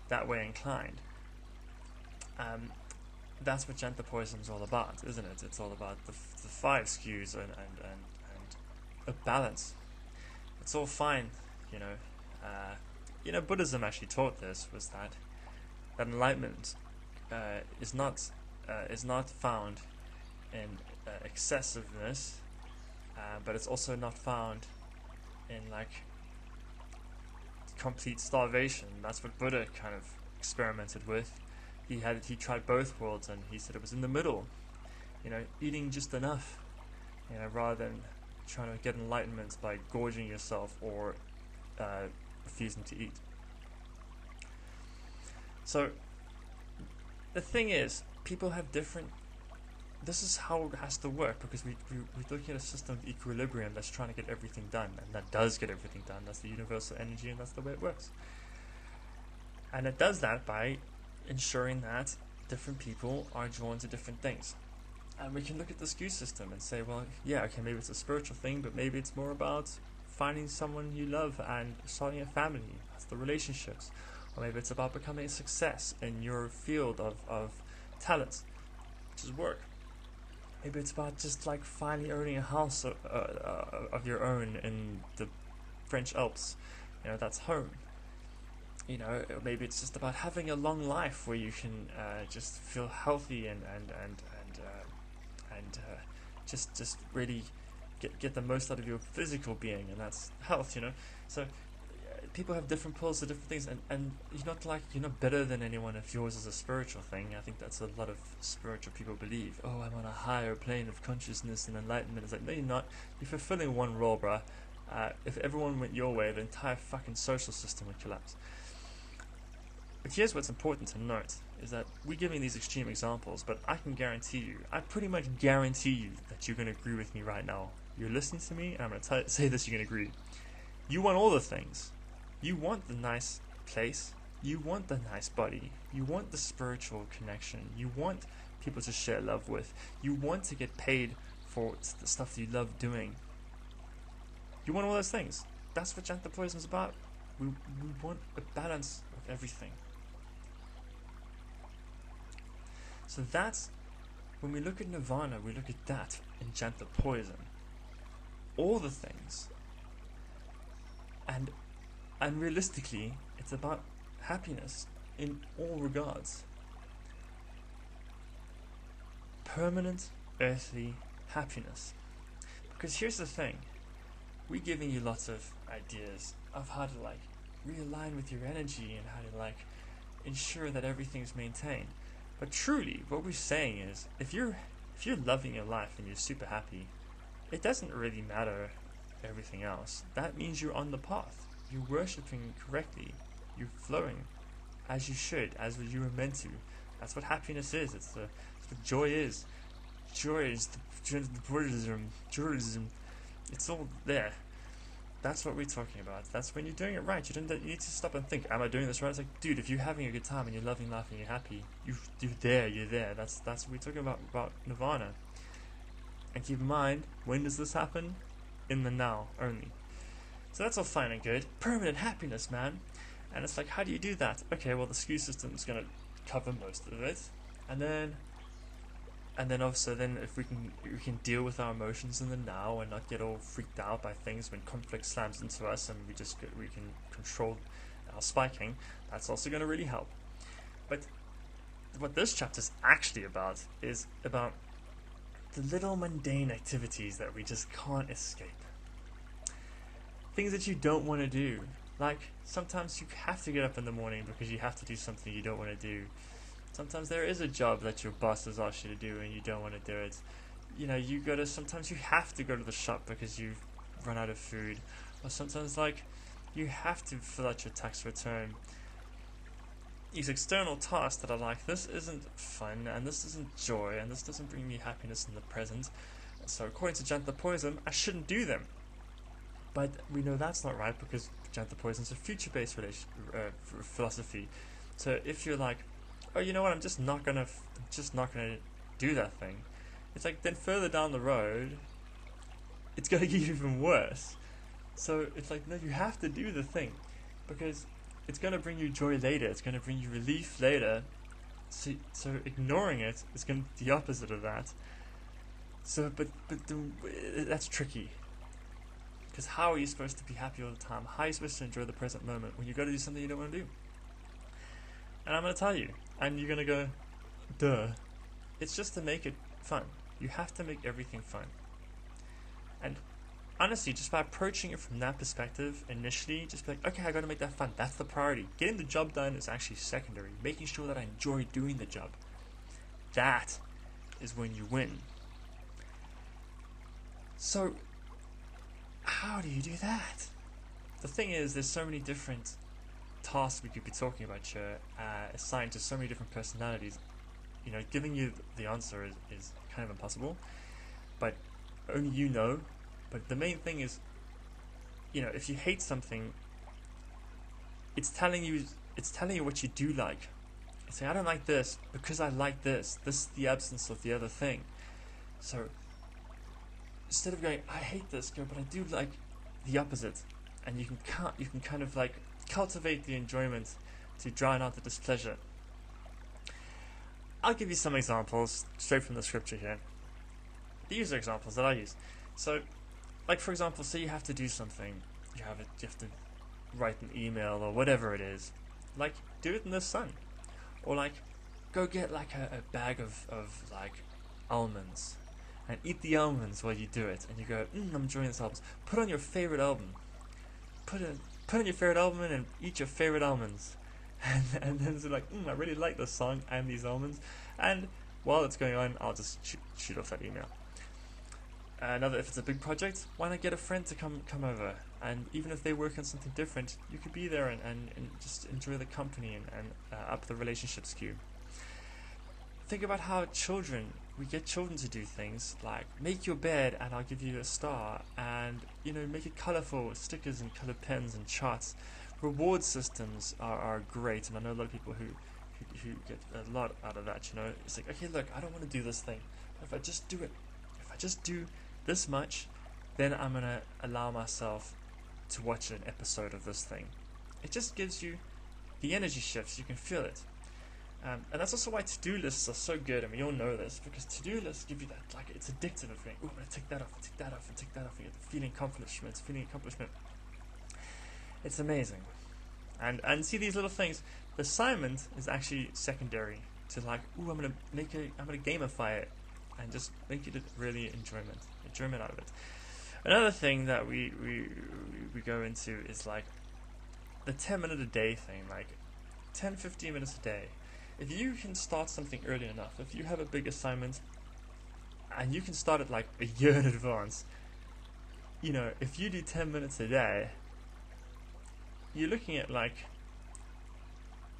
that way inclined. That's what Janthopoyism is all about, isn't it? It's all about the 5 skews and a balance. It's all fine, Buddhism actually taught this, was that enlightenment is not found in excessiveness, but it's also not found in like complete starvation. That's what Buddha kind of experimented with. He tried both worlds, and he said it was in the middle, eating just enough, rather than trying to get enlightenment by gorging yourself or refusing to eat. So the thing is, people have different this is how it has to work, because we're looking at a system of equilibrium that's trying to get everything done, and that does get everything done. That's the universal energy, and that's the way it works. And it does that by ensuring that different people are drawn to different things. And we can look at the Skew system and say, well, yeah, okay, maybe it's a spiritual thing, but maybe it's more about finding someone you love and starting a family. That's the relationships. Or maybe it's about becoming a success in your field of talent, which is work. Maybe it's about just like finally owning a house of your own in the French Alps. That's home. Maybe it's just about having a long life where you can just feel healthy and just really get the most out of your physical being, and that's health. So people have different pulls to different things, and you're not better than anyone if yours is a spiritual thing. I think that's a lot of spiritual people believe. Oh, I'm on a higher plane of consciousness and enlightenment. It's like, no, you're not. You're fulfilling one role, bruh. If everyone went your way, the entire fucking social system would collapse. But here's what's important to note, is that we're giving these extreme examples, but I pretty much guarantee you that you're going to agree with me right now. You're listening to me, and I'm going to say this, you're going to agree. You want all the things. You want the nice place. You want the nice body. You want the spiritual connection. You want people to share love with. You want to get paid for the stuff that you love doing. You want all those things. That's what Janthopoyism is about. We want a balance of everything. So that's, when we look at Nirvana, we look at that in Janthopoyism. All the things. And realistically, it's about happiness in all regards. Permanent earthly happiness. Because here's the thing. We're giving you lots of ideas of how to realign with your energy and how to ensure that everything's maintained. But truly, what we're saying is, if you're loving your life and you're super happy, it doesn't really matter everything else. That means you're on the path. You're worshipping correctly. You're flowing as you should, as you were meant to. That's what happiness is. It's what joy is. Joy is the Buddhism. It's all there. That's what we're talking about. That's when you're doing it right. You need to stop and think, am I doing this right? It's like, dude, if you're having a good time and you're loving life and you're happy, you're there. That's what we're talking about Nirvana. And keep in mind, when does this happen? In the now only. So that's all fine and good. Permanent happiness, man. And it's like, how do you do that? Okay, well, the Skew system is going to cover most of it. And then also, if we can deal with our emotions in the now and not get all freaked out by things when conflict slams into us, and we can control our spiking, that's also going to really help. But what this chapter is actually about is about the little mundane activities that we just can't escape. Things that you don't want to do. Like, sometimes you have to get up in the morning because you have to do something you don't want to do. Sometimes there is a job that your boss has asked you to do and you don't want to do it. Sometimes you have to go to the shop because you've run out of food. Or sometimes, you have to fill out your tax return. These external tasks that are like, this isn't fun, and this isn't joy, and this doesn't bring me happiness in the present. So according to Janthopoyism, I shouldn't do them. But we know that's not right, because Janthopoyism is a future-based philosophy. So if you're like, oh, you know what, I'm just not gonna do that thing. It's like, then further down the road, it's gonna get even worse. So it's like, no, you have to do the thing, because it's gonna bring you joy later. It's gonna bring you relief later. So ignoring it is gonna be the opposite of that. So, that's tricky. Because how are you supposed to be happy all the time? How are you supposed to enjoy the present moment when you got to do something you don't want to do? And I'm going to tell you, and you're going to go, duh. It's just to make it fun. You have to make everything fun. And honestly, just by approaching it from that perspective initially, just be like, okay, I got to make that fun. That's the priority. Getting the job done is actually secondary. Making sure that I enjoy doing the job. That is when you win. So, how do you do that? The thing is, there's so many different tasks we could be talking about here, assigned to so many different personalities. giving you the answer is kind of impossible, but only you know. But the main thing is, if you hate something, it's telling you what you do like. It's saying, I don't like this because I like this. This is the absence of the other thing. So instead of going, I hate this, go, but I do like the opposite, and you can kind of like cultivate the enjoyment to drown out the displeasure. I'll give you some examples straight from the scripture here. These are examples that I use. So, like for example, say you have to do something, you have to write an email or whatever it is. Like, do it in the sun, or like, go get like a bag of like almonds, and eat the almonds while you do it, and you go, I'm enjoying this album. Put on your favorite album. Put on your favorite album and eat your favorite almonds. And then it's like, I really like this song and these almonds. And while it's going on, I'll just shoot off that email. If it's a big project, why not get a friend to come over? And even if they work on something different, you could be there and just enjoy the company and up the relationship skew. Think about how we get children to do things like make your bed and I'll give you a star, and make it colourful with stickers and coloured pens and charts. Reward systems are great, and I know a lot of people who get a lot out of that. It's like, okay, look, I don't want to do this thing, but if I just do this much, then I'm gonna allow myself to watch an episode of this thing. It just gives you the energy shifts. You can feel it. And that's also why to-do lists are so good, and we all know this, because to-do lists give you that, like, it's addictive of going, I'm going to tick that off, and tick that off, and tick that off, and you get the feeling accomplishment. It's amazing. And see these little things. The assignment is actually secondary to like, I'm going to gamify it, and just make it really enjoyment out of it. Another thing that we go into is like the 10-minute a day thing, like 10-15 minutes a day. If you can start something early enough, if you have a big assignment and you can start it like a year in advance, if you do 10 minutes a day, you're looking at like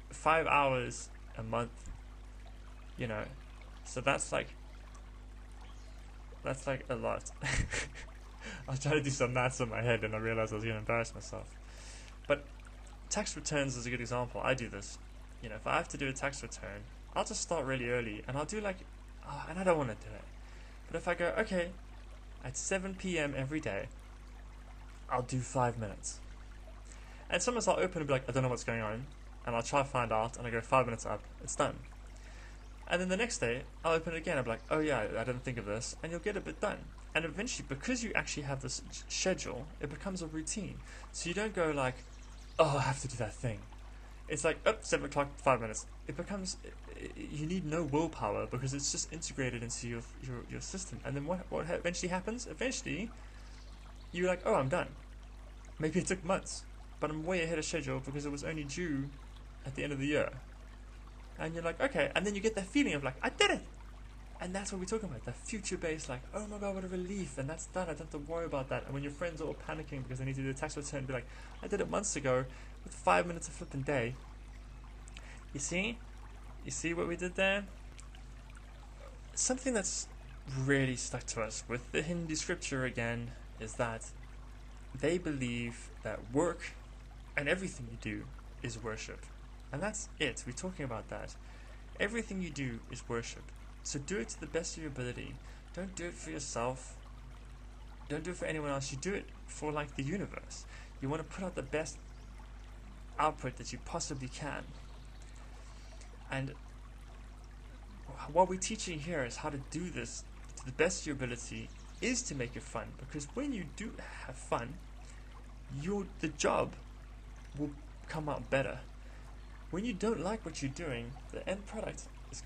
5 hours a month, so that's like a lot. I was trying to do some maths in my head and I realized I was going to embarrass myself. But tax returns is a good example. I do this. If I have to do a tax return, I'll just start really early and I'll do and I don't want to do it. But if I go, okay, at 7 p.m. every day, I'll do 5 minutes. And sometimes I'll open and be like, I don't know what's going on. And I'll try to find out, and I go 5 minutes up, it's done. And then the next day, I'll open it again, I'll be like, oh yeah, I didn't think of this, and you'll get a bit done. And eventually, because you actually have this schedule, it becomes a routine. So you don't go like, I have to do that thing. It's like, 7 o'clock, 5 minutes. It becomes, you need no willpower, because it's just integrated into your system. And then what eventually happens? Eventually, you're like, I'm done. Maybe it took months, but I'm way ahead of schedule because it was only due at the end of the year. And you're like, okay, and then you get that feeling of like, I did it! And that's what we're talking about, that future-based, like, oh my god, what a relief, and that's done, I don't have to worry about that. And when your friends are all panicking because they need to do a tax return, be like, I did it months ago with 5 minutes of flipping day. You see what we did there? Something that's really stuck to us with the Hindu scripture again is that they believe that work and everything you do is worship. And that's it, we're talking about that. Everything you do is worship. So do it to the best of your ability. Don't do it for yourself. Don't do it for anyone else. You do it for like the universe. You want to put out the best output that you possibly can. And what we're teaching here is how to do this to the best of your ability is to make it fun. Because when you do have fun, the job will come out better. When you don't like what you're doing, the end product is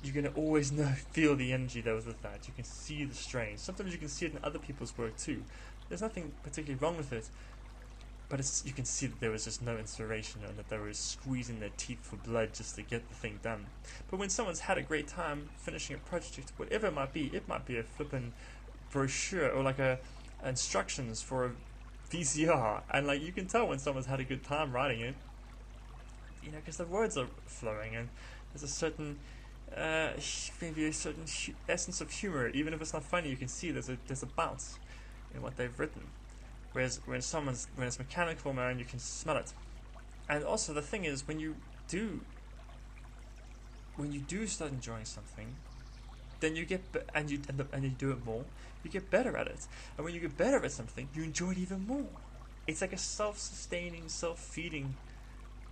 you're gonna always feel the energy that was with that. You can see the strain. Sometimes you can see it in other people's work too. There's nothing particularly wrong with it, but you can see that there was just no inspiration and that they were squeezing their teeth for blood just to get the thing done. But when someone's had a great time finishing a project, whatever it might be a flippin' brochure or like instructions for a VCR, and like you can tell when someone's had a good time writing it, because the words are flowing and there's a certain maybe a certain essence of humor. Even if it's not funny, you can see there's a bounce in what they've written. Whereas when it's mechanical, man, you can smell it. And also the thing is, when you do start enjoying something, then you get and you do it more, you get better at it. And when you get better at something, you enjoy it even more. It's like a self-sustaining, self-feeding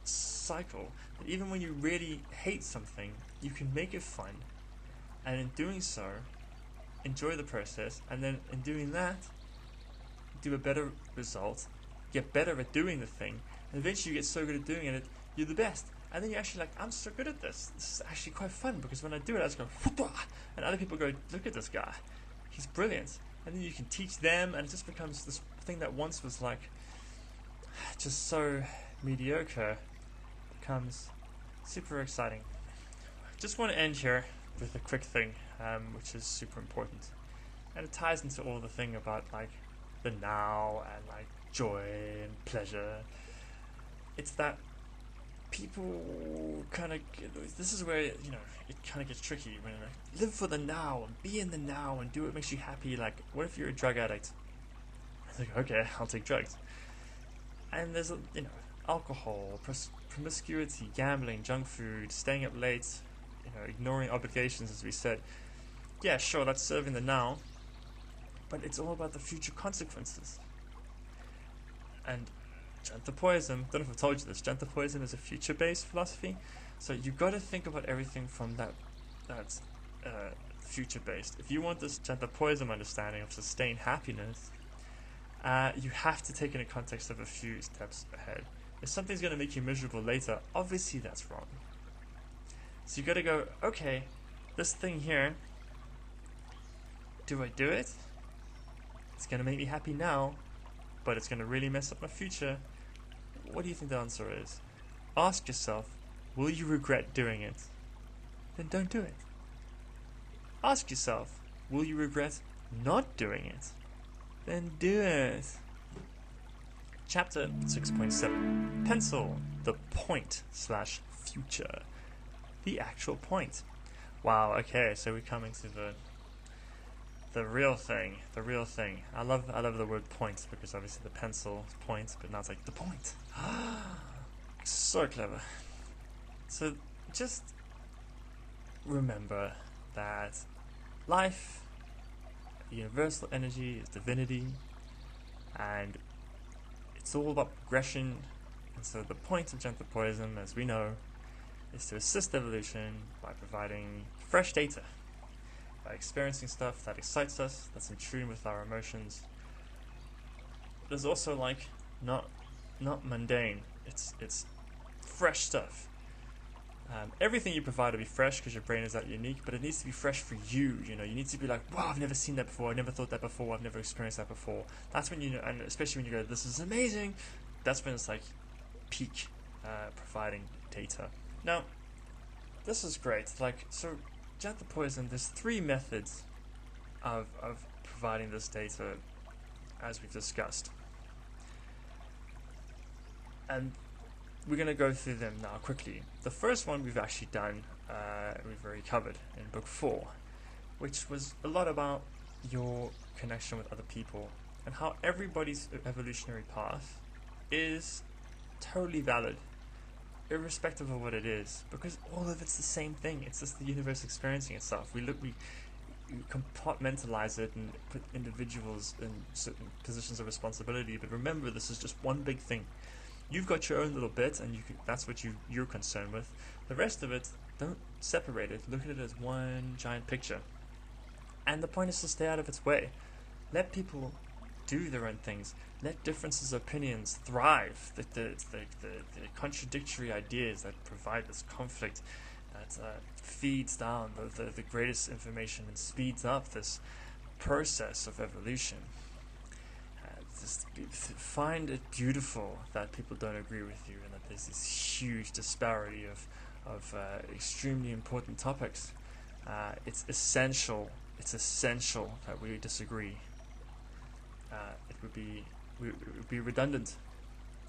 cycle. That even when you really hate something, you can make it fun, and in doing so, enjoy the process, and then in doing that, do a better result, get better at doing the thing, and eventually you get so good at doing it, you're the best. And then you're actually like, I'm so good at this. This is actually quite fun, because when I do it, I just go, and other people go, look at this guy. He's brilliant. And then you can teach them, and it just becomes this thing that once was like, just so mediocre, becomes super exciting. Just want to end here with a quick thing, which is super important. And it ties into all the thing about like the now and like joy and pleasure. It's that people kind of, this is where, it kind of gets tricky, when like, live for the now and be in the now and do what makes you happy. Like, what if you're a drug addict? I think, okay, I'll take drugs. And there's alcohol, promiscuity, gambling, junk food, staying up late, ignoring obligations, as we said. Yeah, sure, that's serving the now, but it's all about the future consequences. And Janthopoyism, don't know if I've told you this, Janthopoyism is a future-based philosophy, so you've got to think about everything from that future-based. If you want this Janthopoyism understanding of sustained happiness, you have to take in the context of a few steps ahead. If something's going to make you miserable later, obviously that's wrong. So you got to go, okay, this thing here, do I do it? It's going to make me happy now, but it's going to really mess up my future. What do you think the answer is? Ask yourself, will you regret doing it? Then don't do it. Ask yourself, will you regret not doing it? Then do it. Chapter 6.7. Pencil, the point/future. The actual point. Wow, okay, so we're coming to the real thing. The real thing. I love the word point, because obviously the pencil is point, but now it's like the point. So clever. So just remember that life, universal energy, is divinity, and it's all about progression. And so the point of Janthopoyism, as we know, is to assist evolution by providing fresh data, by experiencing stuff that excites us, that's in tune with our emotions. There's also like not mundane. It's fresh stuff. Everything you provide will be fresh because your brain is that unique, but it needs to be fresh for you. You need to be like, wow, I've never seen that before, I've never thought that before, I've never experienced that before. That's when and especially when you go, this is amazing, that's when it's like peak providing data. Now, this is great. Like, so Janthopoyism, there's 3 methods of providing this data, as we've discussed. And we're going to go through them now quickly. The first one we've actually done, we've already covered in book 4, which was a lot about your connection with other people and how everybody's evolutionary path is totally valid, irrespective of what it is, because all of it's the same thing. It's just the universe experiencing itself. We compartmentalize it and put individuals in certain positions of responsibility, but remember, this is just one big thing. You've got your own little bit, and that's what you're concerned with. The rest of it, don't separate it. Look at it as one giant picture. And the point is to stay out of its way. Let people do their own things. Let differences of opinions thrive. The contradictory ideas that provide this conflict, that feeds down the greatest information and speeds up this process of evolution. Just find it beautiful that people don't agree with you, and that there's this huge disparity of extremely important topics. It's essential that we disagree. It would be redundant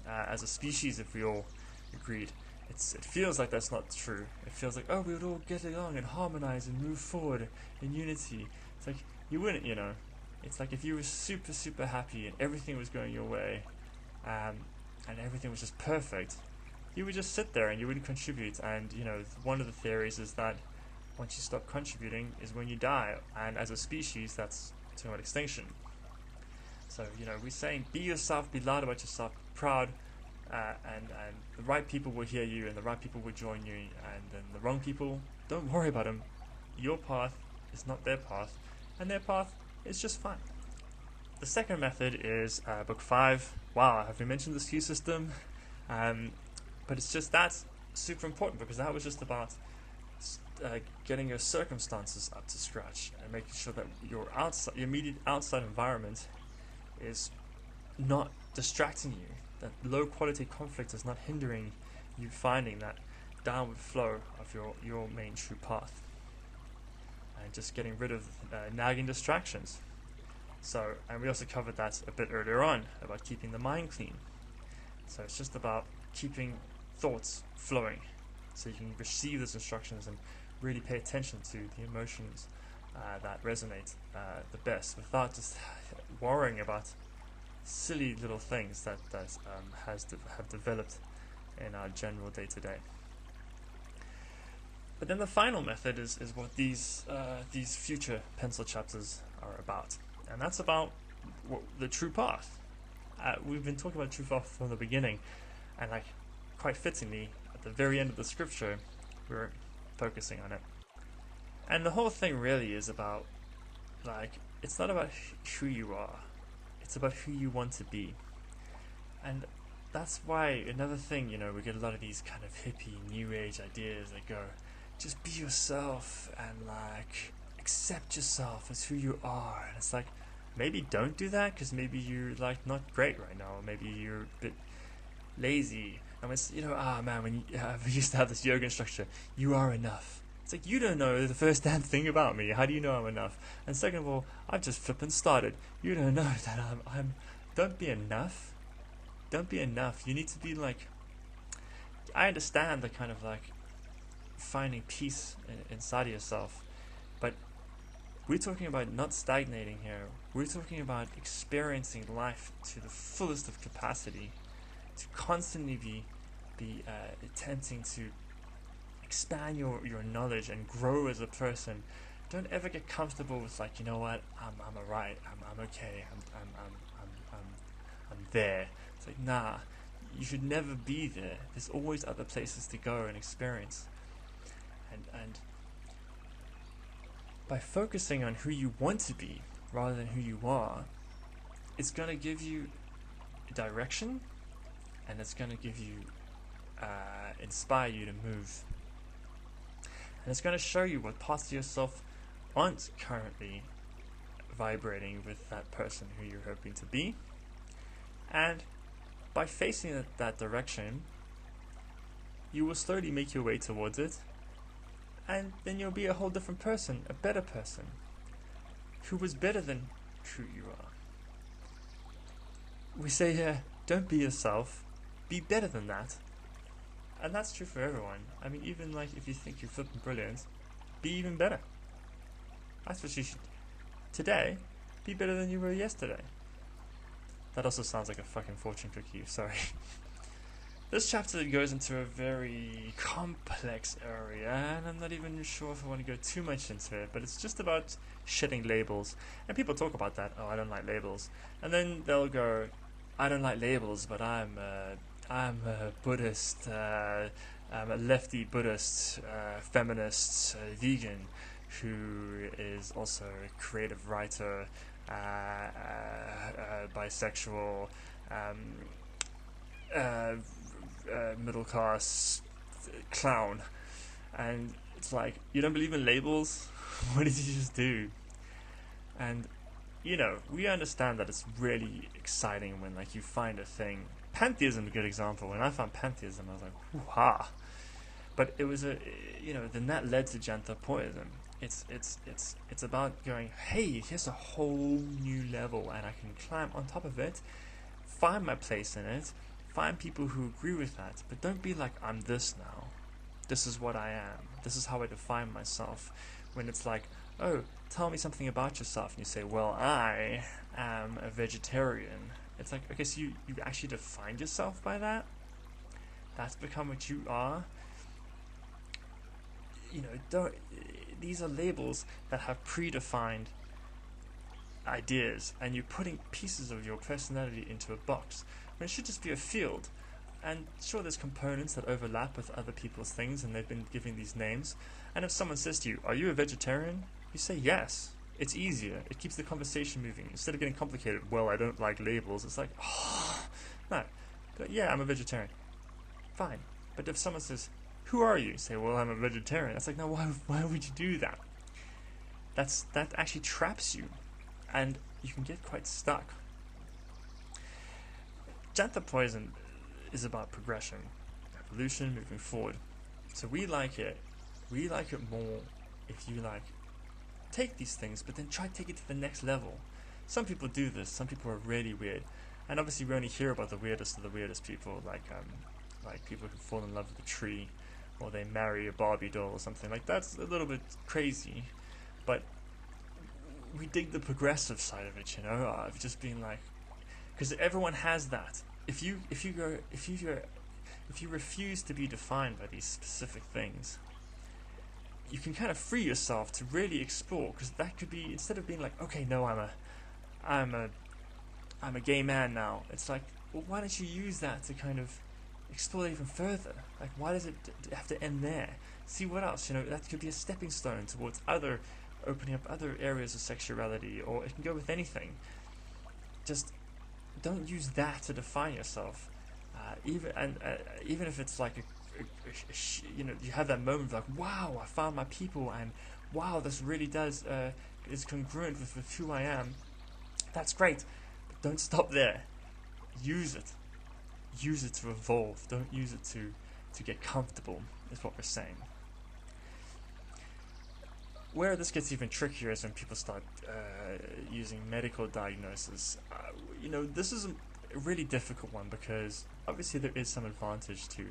as a species if we all agreed. it feels like that's not true. It feels like, oh, we would all get along and harmonize and move forward in unity. It's like, you wouldn't, It's like if you were super, super happy and everything was going your way, and everything was just perfect, you would just sit there and you wouldn't contribute. And, one of the theories is that once you stop contributing is when you die. And as a species, that's to an extinction. So, we're saying be yourself, be loud about yourself, be proud, and the right people will hear you and the right people will join you, and then the wrong people, don't worry about them. Your path is not their path, and their path is just fine. The second method is book 5. Wow, have we mentioned the Skew system? But it's just that's super important, because that was just about getting your circumstances up to scratch and making sure that your immediate outside environment is not distracting you, that low quality conflict is not hindering you finding that downward flow of your main true path, and just getting rid of nagging distractions. So, and we also covered that a bit earlier on about keeping the mind clean. So it's just about keeping thoughts flowing so you can receive those instructions and really pay attention to the emotions that resonate the best, without just worrying about silly little things that have developed in our general day-to-day. But then the final method is what these future pencil chapters are about, and that's about the true path. We've been talking about true path from the beginning, and quite fittingly, at the very end of the scripture, we're focusing on it. And the whole thing really is about, it's not about who you are, it's about who you want to be. And that's why another thing, we get a lot of these kind of hippie, new age ideas that go, just be yourself and accept yourself as who you are. And it's maybe don't do that, because maybe you're not great right now, or maybe you're a bit lazy. And it's, when we used to have this yoga instructor, you are enough. It's you don't know the first damn thing about me. How do you know I'm enough? And second of all, I've just flippin' started. You don't know that I'm don't be enough. Don't be enough. You need to be I understand the kind of finding peace inside of yourself, but we're talking about not stagnating here. We're talking about experiencing life to the fullest of capacity, to constantly be attempting to expand your knowledge and grow as a person. Don't ever get comfortable with you know what, I'm alright, I'm okay, I'm there. It's nah, you should never be there. There's always other places to go and experience. And by focusing on who you want to be rather than who you are, it's going to give you direction, and it's going to give you inspire you to move, and it's going to show you what parts of yourself aren't currently vibrating with that person who you're hoping to be. And by facing that direction, you will slowly make your way towards it, and then you'll be a whole different person, a better person, who was better than who you are. We say here, don't be yourself, be better than that. And that's true for everyone. I mean, even if you think you're flipping brilliant, be even better. That's what you should. Today, be better than you were yesterday. That also sounds like a fucking fortune cookie, sorry. This chapter goes into a very complex area, and I'm not even sure if I want to go too much into it, but it's just about shedding labels. And people talk about that, oh, I don't like labels. And then they'll go, I don't like labels, but I'm a Buddhist, I'm a lefty Buddhist, feminist, vegan, who is also a creative writer, bisexual, middle class clown. And it's you don't believe in labels? What did you just do? And we understand that it's really exciting when you find a thing. Pantheism is a good example. When I found pantheism, I was hoo-ha. But it was then that led to Janthopoyism. It's about going, hey, here's a whole new level, and I can climb on top of it, find my place in it, find people who agree with that, but don't be like, I'm this now. This is what I am. This is how I define myself. When it's like, oh, tell me something about yourself. And you say, well, I am a vegetarian. It's like, okay, so you actually defined yourself by that? That's become what you are? These are labels that have predefined ideas, and you're putting pieces of your personality into a box when it should just be a field. And sure, there's components that overlap with other people's things, and they've been giving these names. And if someone says to you, are you a vegetarian? You say yes. It's easier. It keeps the conversation moving. Instead of getting complicated, well, I don't like labels, it's like, oh, no. But yeah, I'm a vegetarian. Fine. But if someone says, who are you? You say, well, I'm a vegetarian. It's like, no, why would you do that? That actually traps you, and you can get quite stuck. Janthopoyism is about progression, evolution, moving forward. So we like it more if you take these things, but then try to take it to the next level. Some people do this. Some people are really weird, and obviously we only hear about the weirdest of the weirdest people, like people who fall in love with a tree, or they marry a Barbie doll or something. Like, that's a little bit crazy, but we dig the progressive side of it, of just being like, because everyone has that. If you refuse to be defined by these specific things, you can kind of free yourself to really explore, because that could be, instead of being like, okay, no, I'm a gay man now. It's like, well, why don't you use that to kind of explore even further? Like, why does it have to end there? See what else, that could be a stepping stone towards opening up other areas of sexuality, or it can go with anything. Just don't use that to define yourself. Even if it's like you have that moment of like, wow, I found my people, and wow, this really is congruent with who I am. That's great, but don't stop there. Use it to evolve. Don't use it to get comfortable, is what we're saying. Where this gets even trickier is when people start using medical diagnosis. This is a really difficult one, because obviously there is some advantage to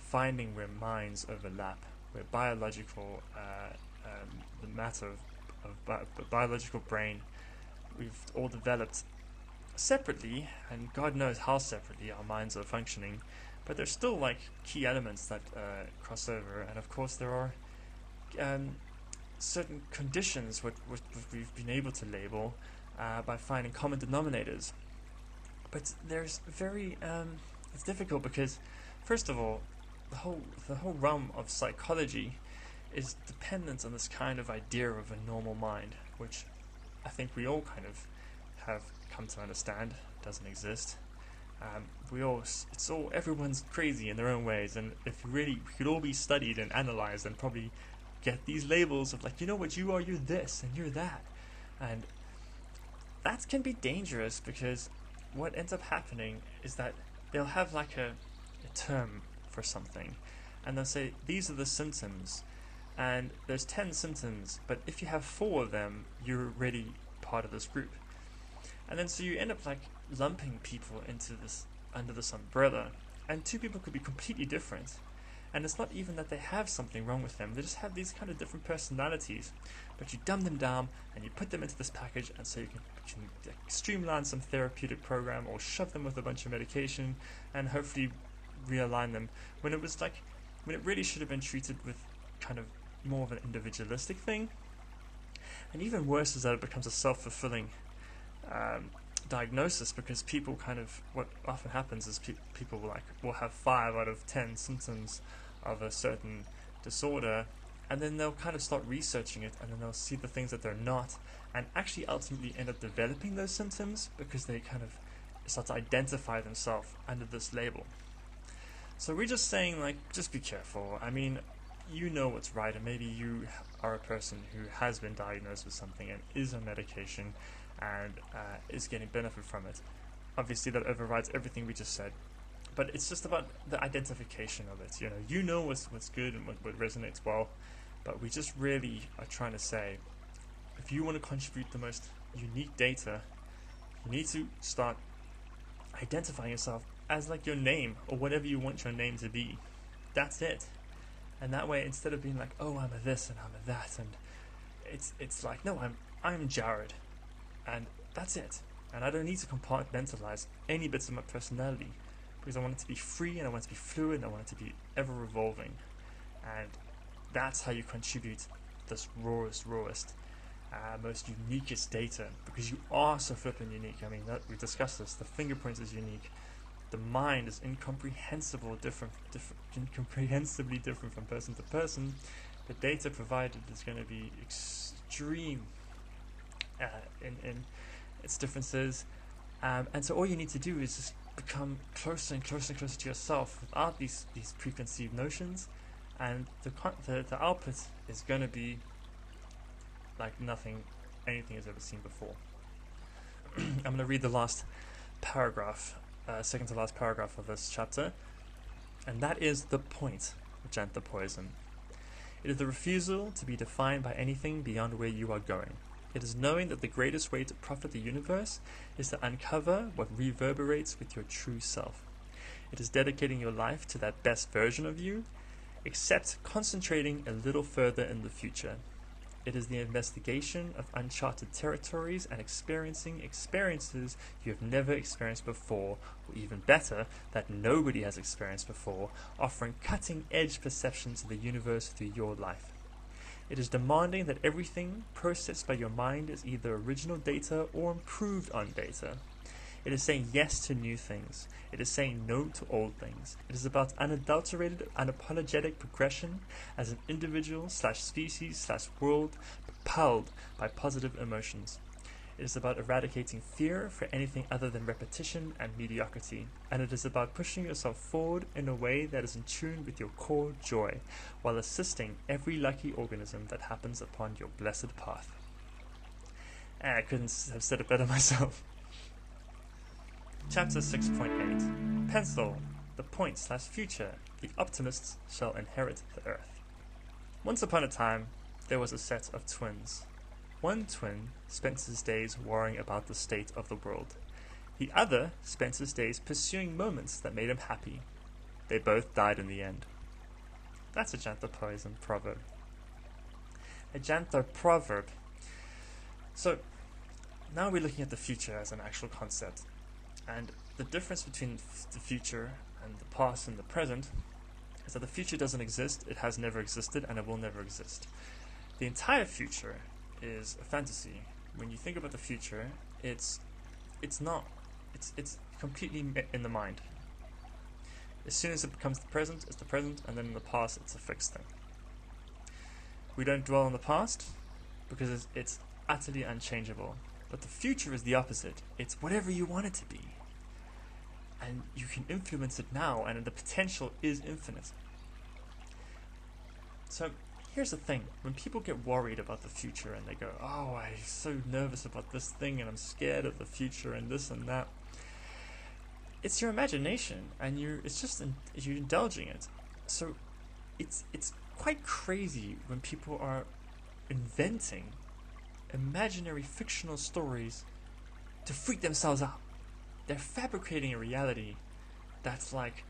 finding where minds overlap, where biological, the matter of biological brain, we've all developed separately, and God knows how separately our minds are functioning, but there's still like key elements that cross over, and of course there are certain conditions what we've been able to label by finding common denominators. But there's it's difficult, because first of all, the whole realm of psychology is dependent on this kind of idea of a normal mind, which I think we all kind of have come to understand doesn't exist. Everyone's crazy in their own ways, and if we could all be studied and analyzed and probably get these labels of like, what you are, you're this and you're that, and that can be dangerous, because what ends up happening is that they'll have like a term for something, and they'll say these are the symptoms, and there's 10 symptoms, but if you have 4 of them, you're already part of this group. And then so you end up like lumping people under this umbrella, and 2 people could be completely different, and it's not even that they have something wrong with them, they just have these kind of different personalities, but you dumb them down and you put them into this package, and so you can streamline some therapeutic program, or shove them with a bunch of medication and hopefully realign them, when it really should have been treated with kind of more of an individualistic thing. And even worse is that it becomes a self-fulfilling diagnosis, because people what often happens is people will have 5 out of 10 symptoms of a certain disorder, and then they'll kind of start researching it, and then they'll see the things that they're not, and actually ultimately end up developing those symptoms, because they kind of start to identify themselves under this label. So we're just saying, just be careful. I mean, what's right, and maybe you are a person who has been diagnosed with something and is on medication and is getting benefit from it. Obviously that overrides everything we just said, but it's just about the identification of it. What's good and what resonates well, but we just really are trying to say, if you want to contribute the most unique data, you need to start identifying yourself as like your name or whatever you want your name to be. That's it. And that way, instead of being like, oh, I'm a this and I'm a that, and it's like, no, I'm Jared, and that's it. And I don't need to compartmentalize any bits of my personality, because I want it to be free, and I want it to be fluid, and I want it to be ever evolving. And that's how you contribute this rawest, most uniquest data, because you are so flippin' unique. I mean, we discussed this. The fingerprint is unique. The mind is incomprehensibly different from person to person. The data provided is going to be extreme in its differences, and so all you need to do is just become closer and closer and closer to yourself without these preconceived notions, and the output is going to be like anything has ever seen before. I'm going to read the last paragraph, second to last paragraph of this chapter, and that is the point of Janthopoyism. It is the refusal to be defined by anything beyond where you are going. It is knowing that the greatest way to profit the universe is to uncover what reverberates with your true self. It is dedicating your life to that best version of you, except concentrating a little further in the future. It is the investigation of uncharted territories and experiencing experiences you have never experienced before, or even better, that nobody has experienced before, offering cutting-edge perceptions of the universe through your life. It is demanding that everything processed by your mind is either original data or improved on data. It is saying yes to new things. It is saying no to old things. It is about unadulterated, unapologetic progression as an individual/species/world propelled by positive emotions. It is about eradicating fear for anything other than repetition and mediocrity. And it is about pushing yourself forward in a way that is in tune with your core joy, while assisting every lucky organism that happens upon your blessed path. I couldn't have said it better myself. Chapter 6.8 Pencil, the point/future, the optimists shall inherit the earth. Once upon a time, there was a set of twins. One twin spent his days worrying about the state of the world. The other spent his days pursuing moments that made him happy. They both died in the end. That's a Janthopoism proverb. A Janthoproverb. So, now we're looking at the future as an actual concept. And the difference between the future and the past and the present is that the future doesn't exist, it has never existed, and it will never exist. The entire future is a fantasy. When you think about the future, it's completely in the mind. As soon as it becomes the present, it's the present, and then in the past, it's a fixed thing. We don't dwell on the past because it's utterly unchangeable. But the future is the opposite. It's whatever you want it to be. And you can influence it now, and the potential is infinite. So, here's the thing. When people get worried about the future and they go, oh, I'm so nervous about this thing, and I'm scared of the future, and this and that, it's your imagination, and you're indulging it. So, it's quite crazy when people are inventing imaginary fictional stories to freak themselves out. They're fabricating a reality that's like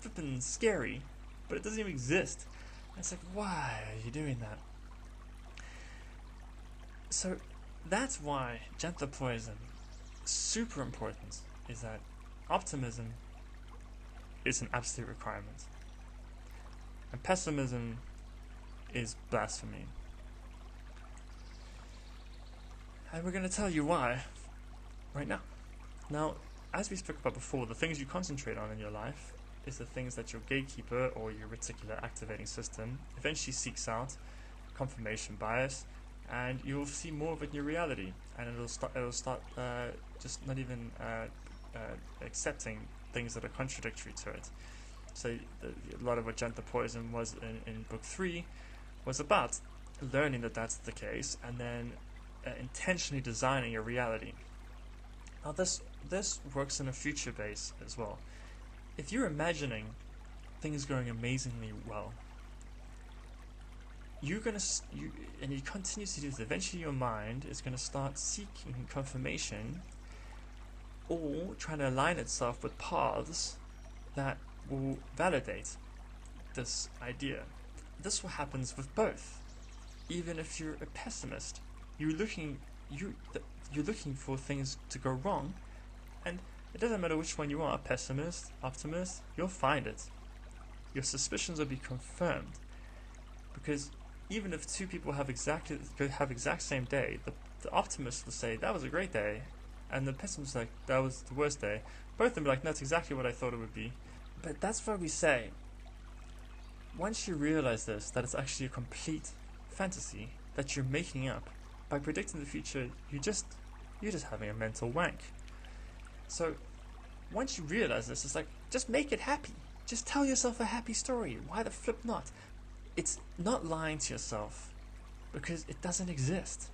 flippin' scary, but it doesn't even exist. And it's like, why are you doing that? So that's why Janthopoism is super important, is that optimism is an absolute requirement. And pessimism is blasphemy. And we're going to tell you why right now. Now, as we spoke about before, the things you concentrate on in your life is the things that your gatekeeper or your reticular activating system eventually seeks out, confirmation bias, and you'll see more of it in your reality, and it'll start just not even accepting things that are contradictory to it. So a lot of what Janthopoism was in book 3 was about learning that that's the case, and then intentionally designing your reality. Now this works in a future base as well. If you're imagining things going amazingly well, and you continue to do this, eventually your mind is going to start seeking confirmation or trying to align itself with paths that will validate this idea. This is what happens with both. Even if you're a pessimist, you're looking for things to go wrong, and it doesn't matter which one you are, pessimist, optimist, you'll find it. Your suspicions will be confirmed, because even if two people have exact same day, the optimist will say that was a great day, and the pessimist like that was the worst day. Both of them be like, that's exactly what I thought it would be. But that's why we say, once you realize this, that it's actually a complete fantasy that you're making up by predicting the future, you're just having a mental wank. So once you realize this, it's like, just make it happy. Just tell yourself a happy story. Why the flip not? It's not lying to yourself, because it doesn't exist.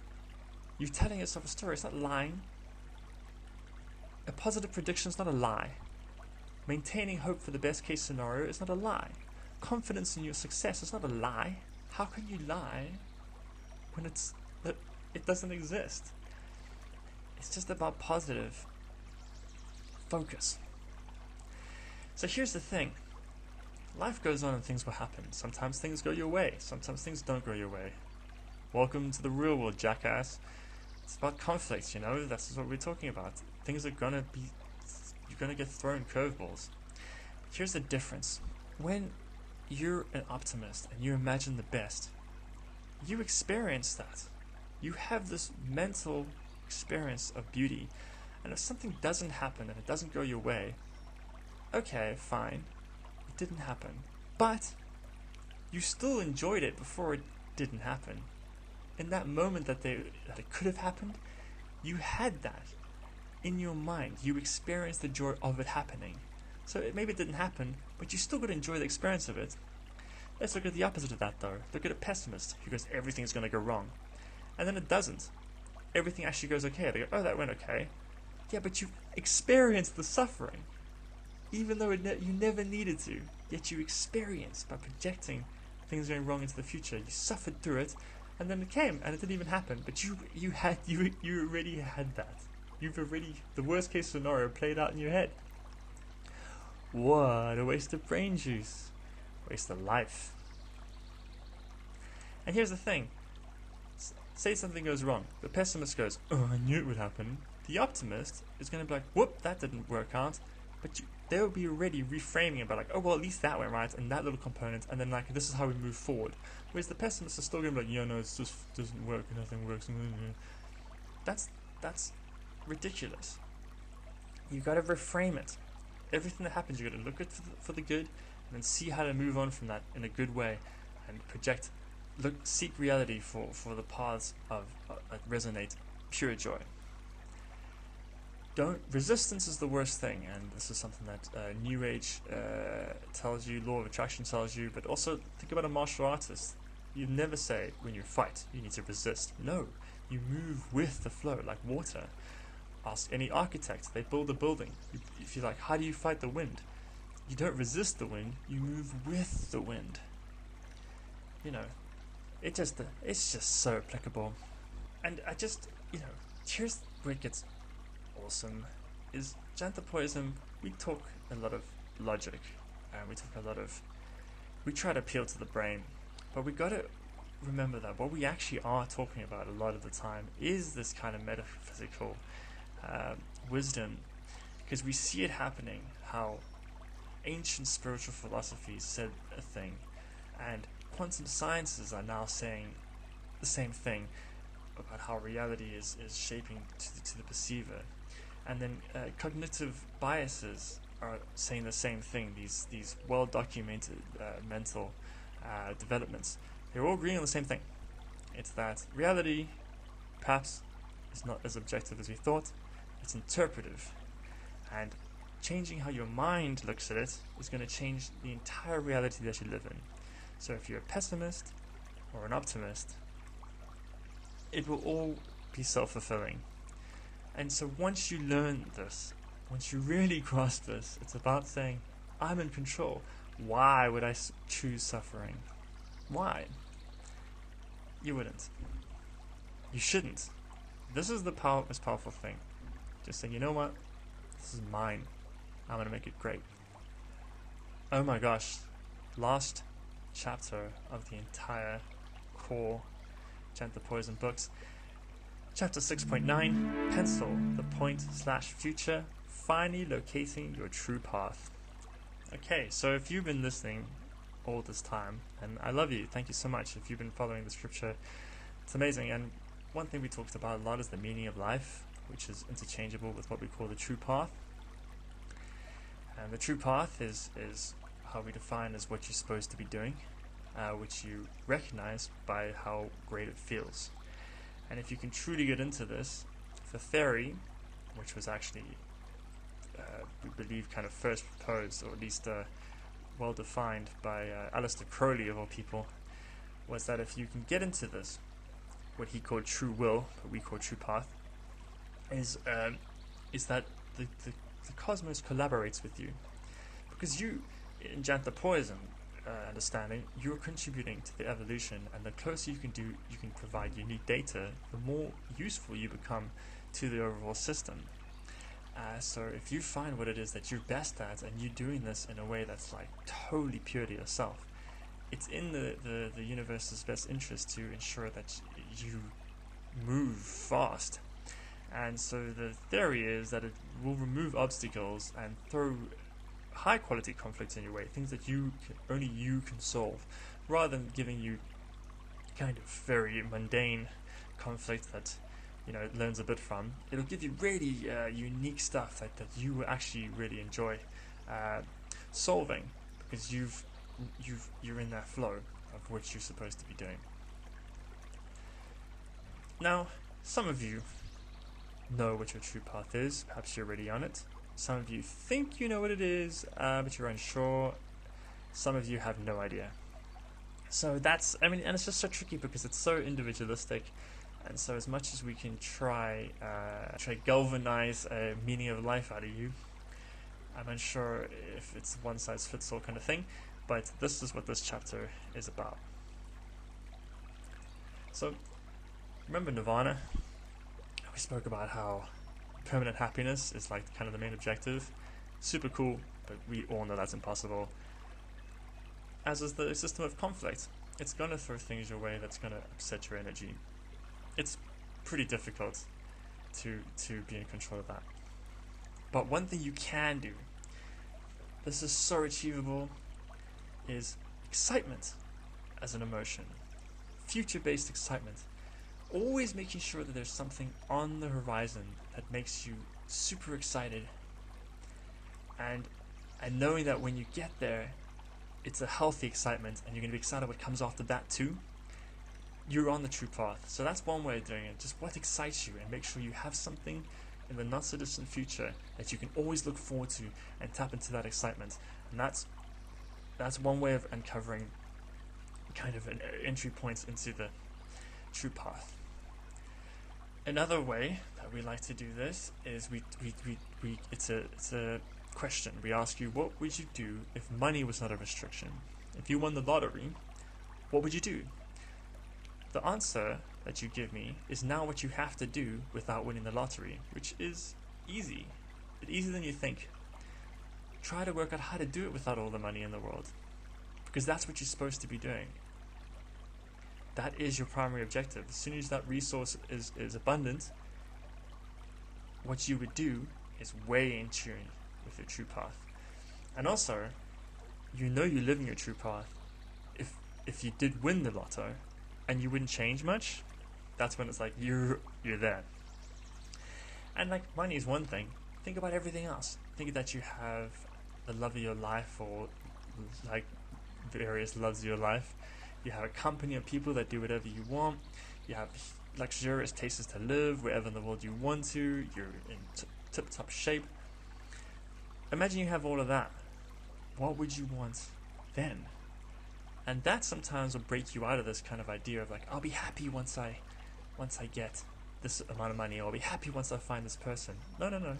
You're telling yourself a story. It's not lying. A positive prediction is not a lie. Maintaining hope for the best case scenario is not a lie. Confidence in your success is not a lie. How can you lie when it doesn't exist? It's just about positive focus. So here's the thing. Life goes on and things will happen. Sometimes things go your way. Sometimes things don't go your way. Welcome to the real world, jackass. It's about conflict, That's what we're talking about. Things are gonna be... You're gonna get thrown curveballs. Here's the difference. When you're an optimist and you imagine the best, you experience that. You have this mental experience of beauty. And if something doesn't happen and it doesn't go your way, okay, fine. It didn't happen. But you still enjoyed it before it didn't happen. In that moment that it could have happened, you had that in your mind. You experienced the joy of it happening. So maybe it didn't happen, but you still got to enjoy the experience of it. Let's look at the opposite of that though. Look at a pessimist who goes, everything's going to go wrong. And then it doesn't. Everything actually goes okay. They go, oh, that went okay. Yeah, but you experienced the suffering. Even though you never needed to. Yet you experienced by projecting things going wrong into the future. You suffered through it, and then it came, and it didn't even happen. But you already had that. The worst case scenario played out in your head. What a waste of brain juice. Waste of life. And here's the thing. Say something goes wrong. The pessimist goes, oh, I knew it would happen. The optimist is going to be like, whoop, that didn't work out. But they will be already reframing it by like, oh, well, at least that went right, and that little component, and then like, this is how we move forward. Whereas the pessimist is still going to be like, yeah, no, it just doesn't work, nothing works. That's ridiculous. You got to reframe it. Everything that happens, you got to look at for the good, and then see how to move on from that in a good way, and seek reality for the paths of that resonate pure joy. Resistance is the worst thing, and this is something that New Age tells you, Law of Attraction tells you, but also think about a martial artist. You never say, when you fight, you need to resist. No, you move with the flow, like water. Ask any architect, they build a building. If you're like, how do you fight the wind? You don't resist the wind, you move with the wind. It's just so applicable. And here's where it gets awesome, is Janthopoyism, we talk a lot of logic, and we try to appeal to the brain, but we gotta remember that what we actually are talking about a lot of the time is this kind of metaphysical wisdom, because we see it happening, how ancient spiritual philosophies said a thing, and quantum sciences are now saying the same thing about how reality is shaping to the perceiver. And then cognitive biases are saying the same thing, these well-documented mental developments. They're all agreeing on the same thing. It's that reality perhaps is not as objective as we thought, it's interpretive. And changing how your mind looks at it is going to change the entire reality that you live in. So if you're a pessimist or an optimist, it will all be self-fulfilling. And so once you learn this, once you really grasp this, it's about saying, I'm in control. Why would I choose suffering? Why? You wouldn't. You shouldn't. This is the most powerful thing. Just saying, you know what? This is mine. I'm going to make it great. Oh my gosh. Last chapter of the entire core Janthopoyism books. Chapter 6.9, Pencil, the point/future, finally locating your true path. Okay, so if you've been listening all this time, and I love you, thank you so much. If you've been following the scripture, it's amazing. And one thing we talked about a lot is the meaning of life, which is interchangeable with what we call the true path. And the true path is how we define as what you're supposed to be doing, which you recognize by how great it feels. And if you can truly get into this, the theory, which was actually, we believe, kind of first proposed, or at least well defined by Aleister Crowley, of all people, was that if you can get into this, what he called true will, what we call true path, is that the cosmos collaborates with you. Because you, in Janthopoyism understanding, you're contributing to the evolution, and the closer you can provide unique data, the more useful you become to the overall system. So if you find what it is that you're best at, and you're doing this in a way that's like totally pure to yourself, it's in the universe's best interest to ensure that you move fast. And so the theory is that it will remove obstacles and throw high quality conflicts in your way, things that only you can solve, rather than giving you kind of very mundane conflict that it learns a bit from. It'll give you really unique stuff that you will actually really enjoy solving, because you're in that flow of what you're supposed to be doing. Now, some of you know what your true path is. Perhaps you're already on it. Some of you think you know what it is, but you're unsure. Some of you have no idea. So and it's just so tricky because it's so individualistic. And so as much as we can try galvanize a meaning of life out of you, I'm unsure if it's one size fits all kind of thing, but this is what this chapter is about. So, remember Nirvana? We spoke about how permanent happiness is like kind of the main objective. Super cool, but we all know that's impossible. As is the system of conflict. It's going to throw things your way that's going to upset your energy. It's pretty difficult to be in control of that. But one thing you can do, this is so achievable, is excitement as an emotion. Future-based excitement. Always making sure that there's something on the horizon that makes you super excited, and knowing that when you get there, it's a healthy excitement, and you're going to be excited what comes after that too. You're on the true path. So that's one way of doing it. Just what excites you, and make sure you have something in the not so distant future that you can always look forward to and tap into that excitement. And that's one way of uncovering kind of an entry points into the true path. Another way that we like to do this is it's a question. We ask you, what would you do if money was not a restriction? If you won the lottery, what would you do? The answer that you give me is now what you have to do without winning the lottery, which is easy. It's easier than you think. Try to work out how to do it without all the money in the world, because that's what you're supposed to be doing. That is your primary objective. As soon as that resource is abundant, what you would do is way in tune with your true path. And also, you're living your true path. If you did win the lotto and you wouldn't change much, that's when it's like you're there. And like money is one thing. Think about everything else. Think that you have the love of your life, or like various loves of your life. You have a company of people that do whatever you want. You have luxurious places to live wherever in the world you want to. You're in tip-top shape. Imagine you have all of that. What would you want then? And that sometimes will break you out of this kind of idea of like, I'll be happy once I get this amount of money, or I'll be happy once I find this person. No.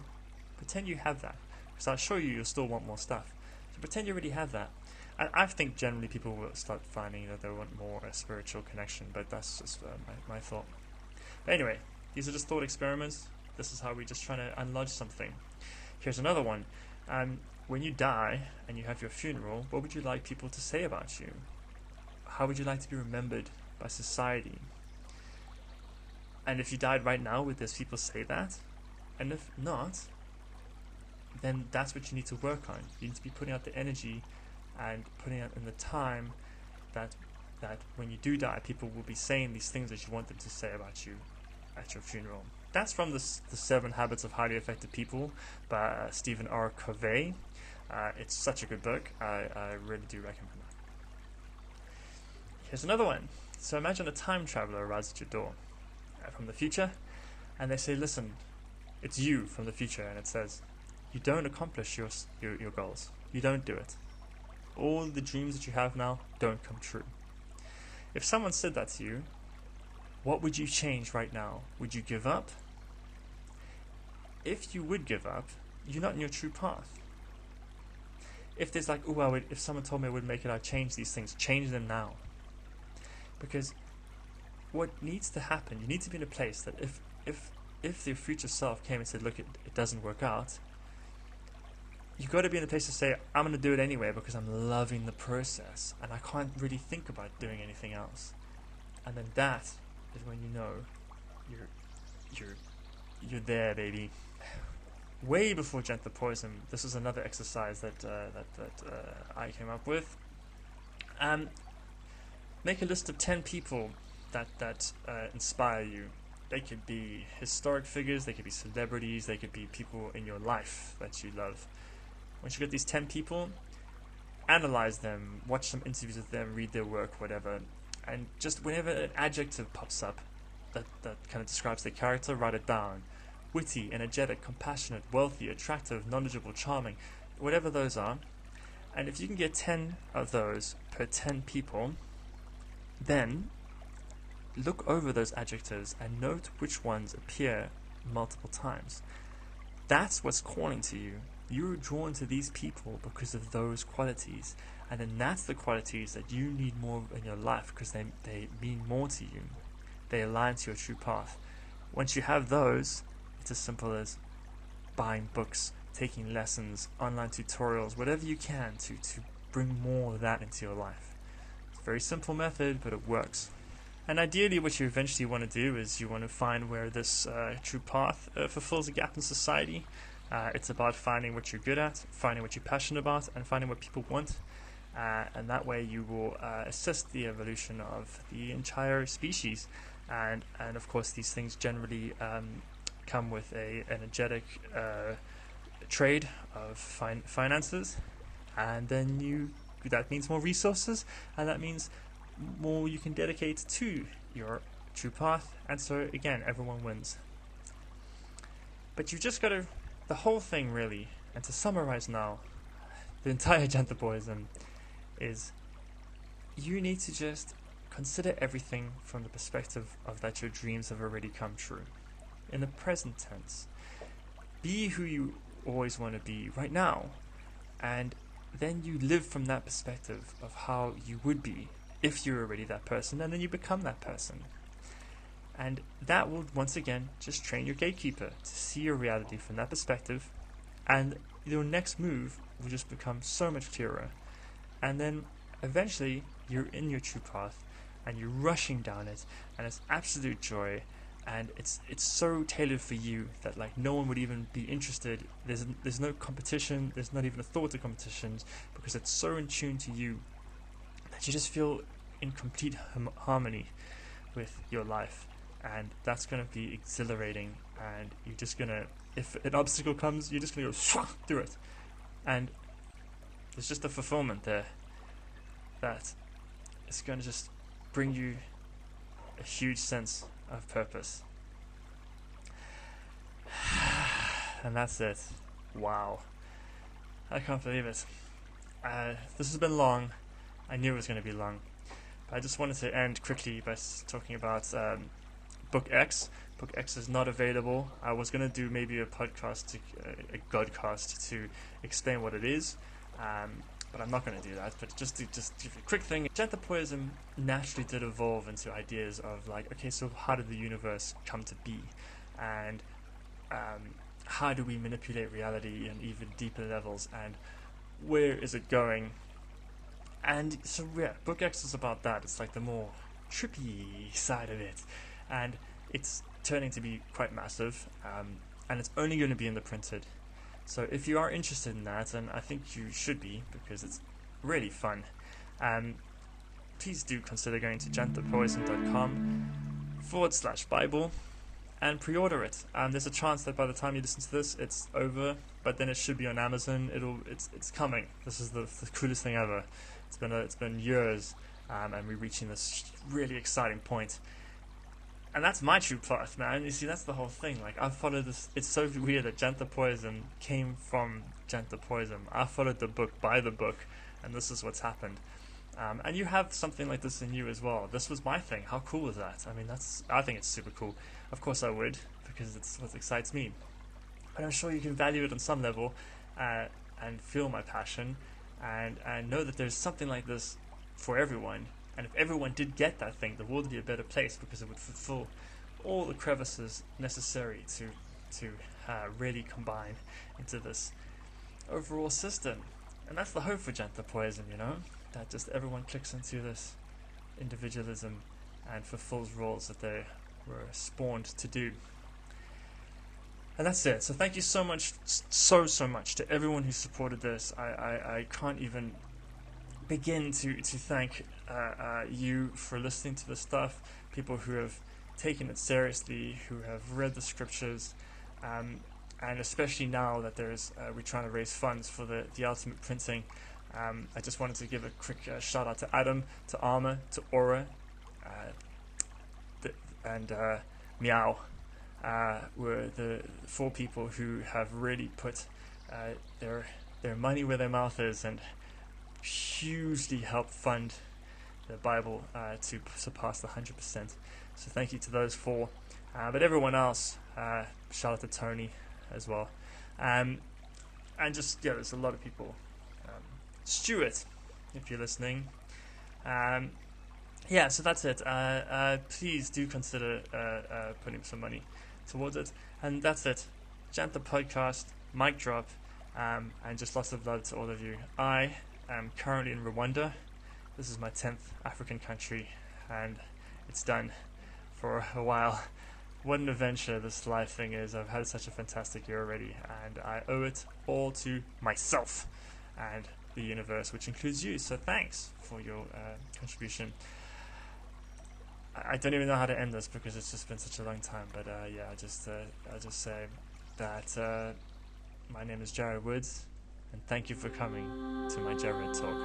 Pretend you have that, because I'll show you'll still want more stuff. So pretend you already have that. I think generally people will start finding that they want more a spiritual connection, but that's just my thought. But anyway, these are just thought experiments. This is how we're just trying to unlodge something. Here's another one. When you die and you have your funeral, what would you like people to say about you? How would you like to be remembered by society? And if you died right now, would those people say that? And if not, then that's what you need to work on. You need to be putting out the energy and putting out in the time that when you do die, people will be saying these things that you want them to say about you at your funeral. That's from the 7 Habits of Highly Effective People by Stephen R. Covey. It's such a good book. I really do recommend it. Here's another one. So imagine a time traveler arrives at your door from the future, and they say, listen, it's you from the future, and it says, you don't accomplish your goals. You don't do it. All the dreams that you have now don't come true. If someone said that to you, what would you change right now? Would you give up? If you would give up, you're not in your true path. If there's like, if someone told me I would make it, I'd change these things. Change them now. Because what needs to happen, you need to be in a place that if your future self came and said, look, it doesn't work out, you've got to be in a place to say, I'm going to do it anyway because I'm loving the process and I can't really think about doing anything else. And then that is when you know you're there, baby. Way before Janthopoyism, this was another exercise that I came up with. Make a list of 10 people that inspire you. They could be historic figures, they could be celebrities, they could be people in your life that you love. Once you get these 10 people, analyze them, watch some interviews with them, read their work, whatever, and just whenever an adjective pops up that kind of describes their character, write it down. Witty, energetic, compassionate, wealthy, attractive, knowledgeable, charming, whatever those are. And if you can get 10 of those per 10 people, then look over those adjectives and note which ones appear multiple times. That's what's calling to you. You're drawn to these people because of those qualities, and then that's the qualities that you need more in your life because they mean more to you. They align to your true path. Once you have those, it's as simple as buying books, taking lessons, online tutorials, whatever you can to bring more of that into your life. It's a very simple method, but it works. And ideally what you eventually want to do is you want to find where this true path fulfills a gap in society. It's about finding what you're good at, finding what you're passionate about, and finding what people want. And that way you will assist the evolution of the entire species. And of course these things generally come with an energetic trade of finances. And then that means more resources, and that means more you can dedicate to your true path. And so again, everyone wins. But you just got to, the whole thing really, and to summarize now, the entire Janthopodism is you need to just consider everything from the perspective of that your dreams have already come true. In the present tense, be who you always want to be right now, and then you live from that perspective of how you would be if you're already that person, and then you become that person. And that will once again just train your gatekeeper to see your reality from that perspective, and your next move will just become so much clearer. And then eventually you're in your true path and you're rushing down it, and it's absolute joy, and it's so tailored for you that like no one would even be interested. There's no competition, there's not even a thought of competitions, because it's so in tune to you that you just feel in complete harmony with your life. And that's going to be exhilarating, and you're just going to, if an obstacle comes, you're just going to go through it. And there's just a fulfillment there that is going to just bring you a huge sense of purpose. And that's it. Wow. I can't believe it. This has been long. I knew it was going to be long. But I just wanted to end quickly by talking about Book X. Book X is not available. I was going to do maybe a podcast, a godcast, to explain what it is, but I'm not going to do that. But just a quick thing. Janthopoyism naturally did evolve into ideas of like, okay, so how did the universe come to be? And how do we manipulate reality on even deeper levels, and where is it going? And so yeah, Book X is about that. It's like the more trippy side of it, and it's turning to be quite massive, and it's only going to be in the printed. So if you are interested in that, and I think you should be, because it's really fun, please do consider going to janthopoyism.com/Bible and pre-order it. There's a chance that by the time you listen to this, it's over, but then it should be on Amazon. It's coming. This is the coolest thing ever. It's been years, and we're reaching this really exciting point. And that's my true path, man. You see, that's the whole thing. Like, I followed this. It's so weird that Janthopoyism came from Janthopoyism. I followed the book by the book, and this is what's happened. And you have something like this in you as well. This was my thing. How cool is that? I mean, I think it's super cool. Of course I would, because it's what excites me. But I'm sure you can value it on some level, and feel my passion, and know that there's something like this for everyone. And if everyone did get that thing, the world would be a better place, because it would fulfill all the crevices necessary to really combine into this overall system. And that's the hope for Janthopoyism, that just everyone clicks into this individualism and fulfills roles that they were spawned to do. And that's it. So thank you so much to everyone who supported this. I can't even begin to thank you for listening to this stuff, people who have taken it seriously, who have read the scriptures, and especially now that we're trying to raise funds for the ultimate printing. I just wanted to give a quick shout out to Adam, to Arma, to Aura, and Meow. Were the 4 people who have really put their money where their mouth is, and hugely helped fund the Bible to surpass the 100%. So thank you to those 4. But everyone else, shout out to Tony as well. And just, there's a lot of people. Stuart, if you're listening. So that's it. Please do consider putting some money towards it. And that's it. Janthopodcast, mic drop, and just lots of love to all of you. I am currently in Rwanda. This is my 10th African country, and it's done for a while. What an adventure this life thing is. I've had such a fantastic year already, and I owe it all to myself and the universe, which includes you. So thanks for your contribution. I don't even know how to end this, because it's just been such a long time, but I'll just say that my name is Jared Woods, and thank you for coming to my Jared Talk.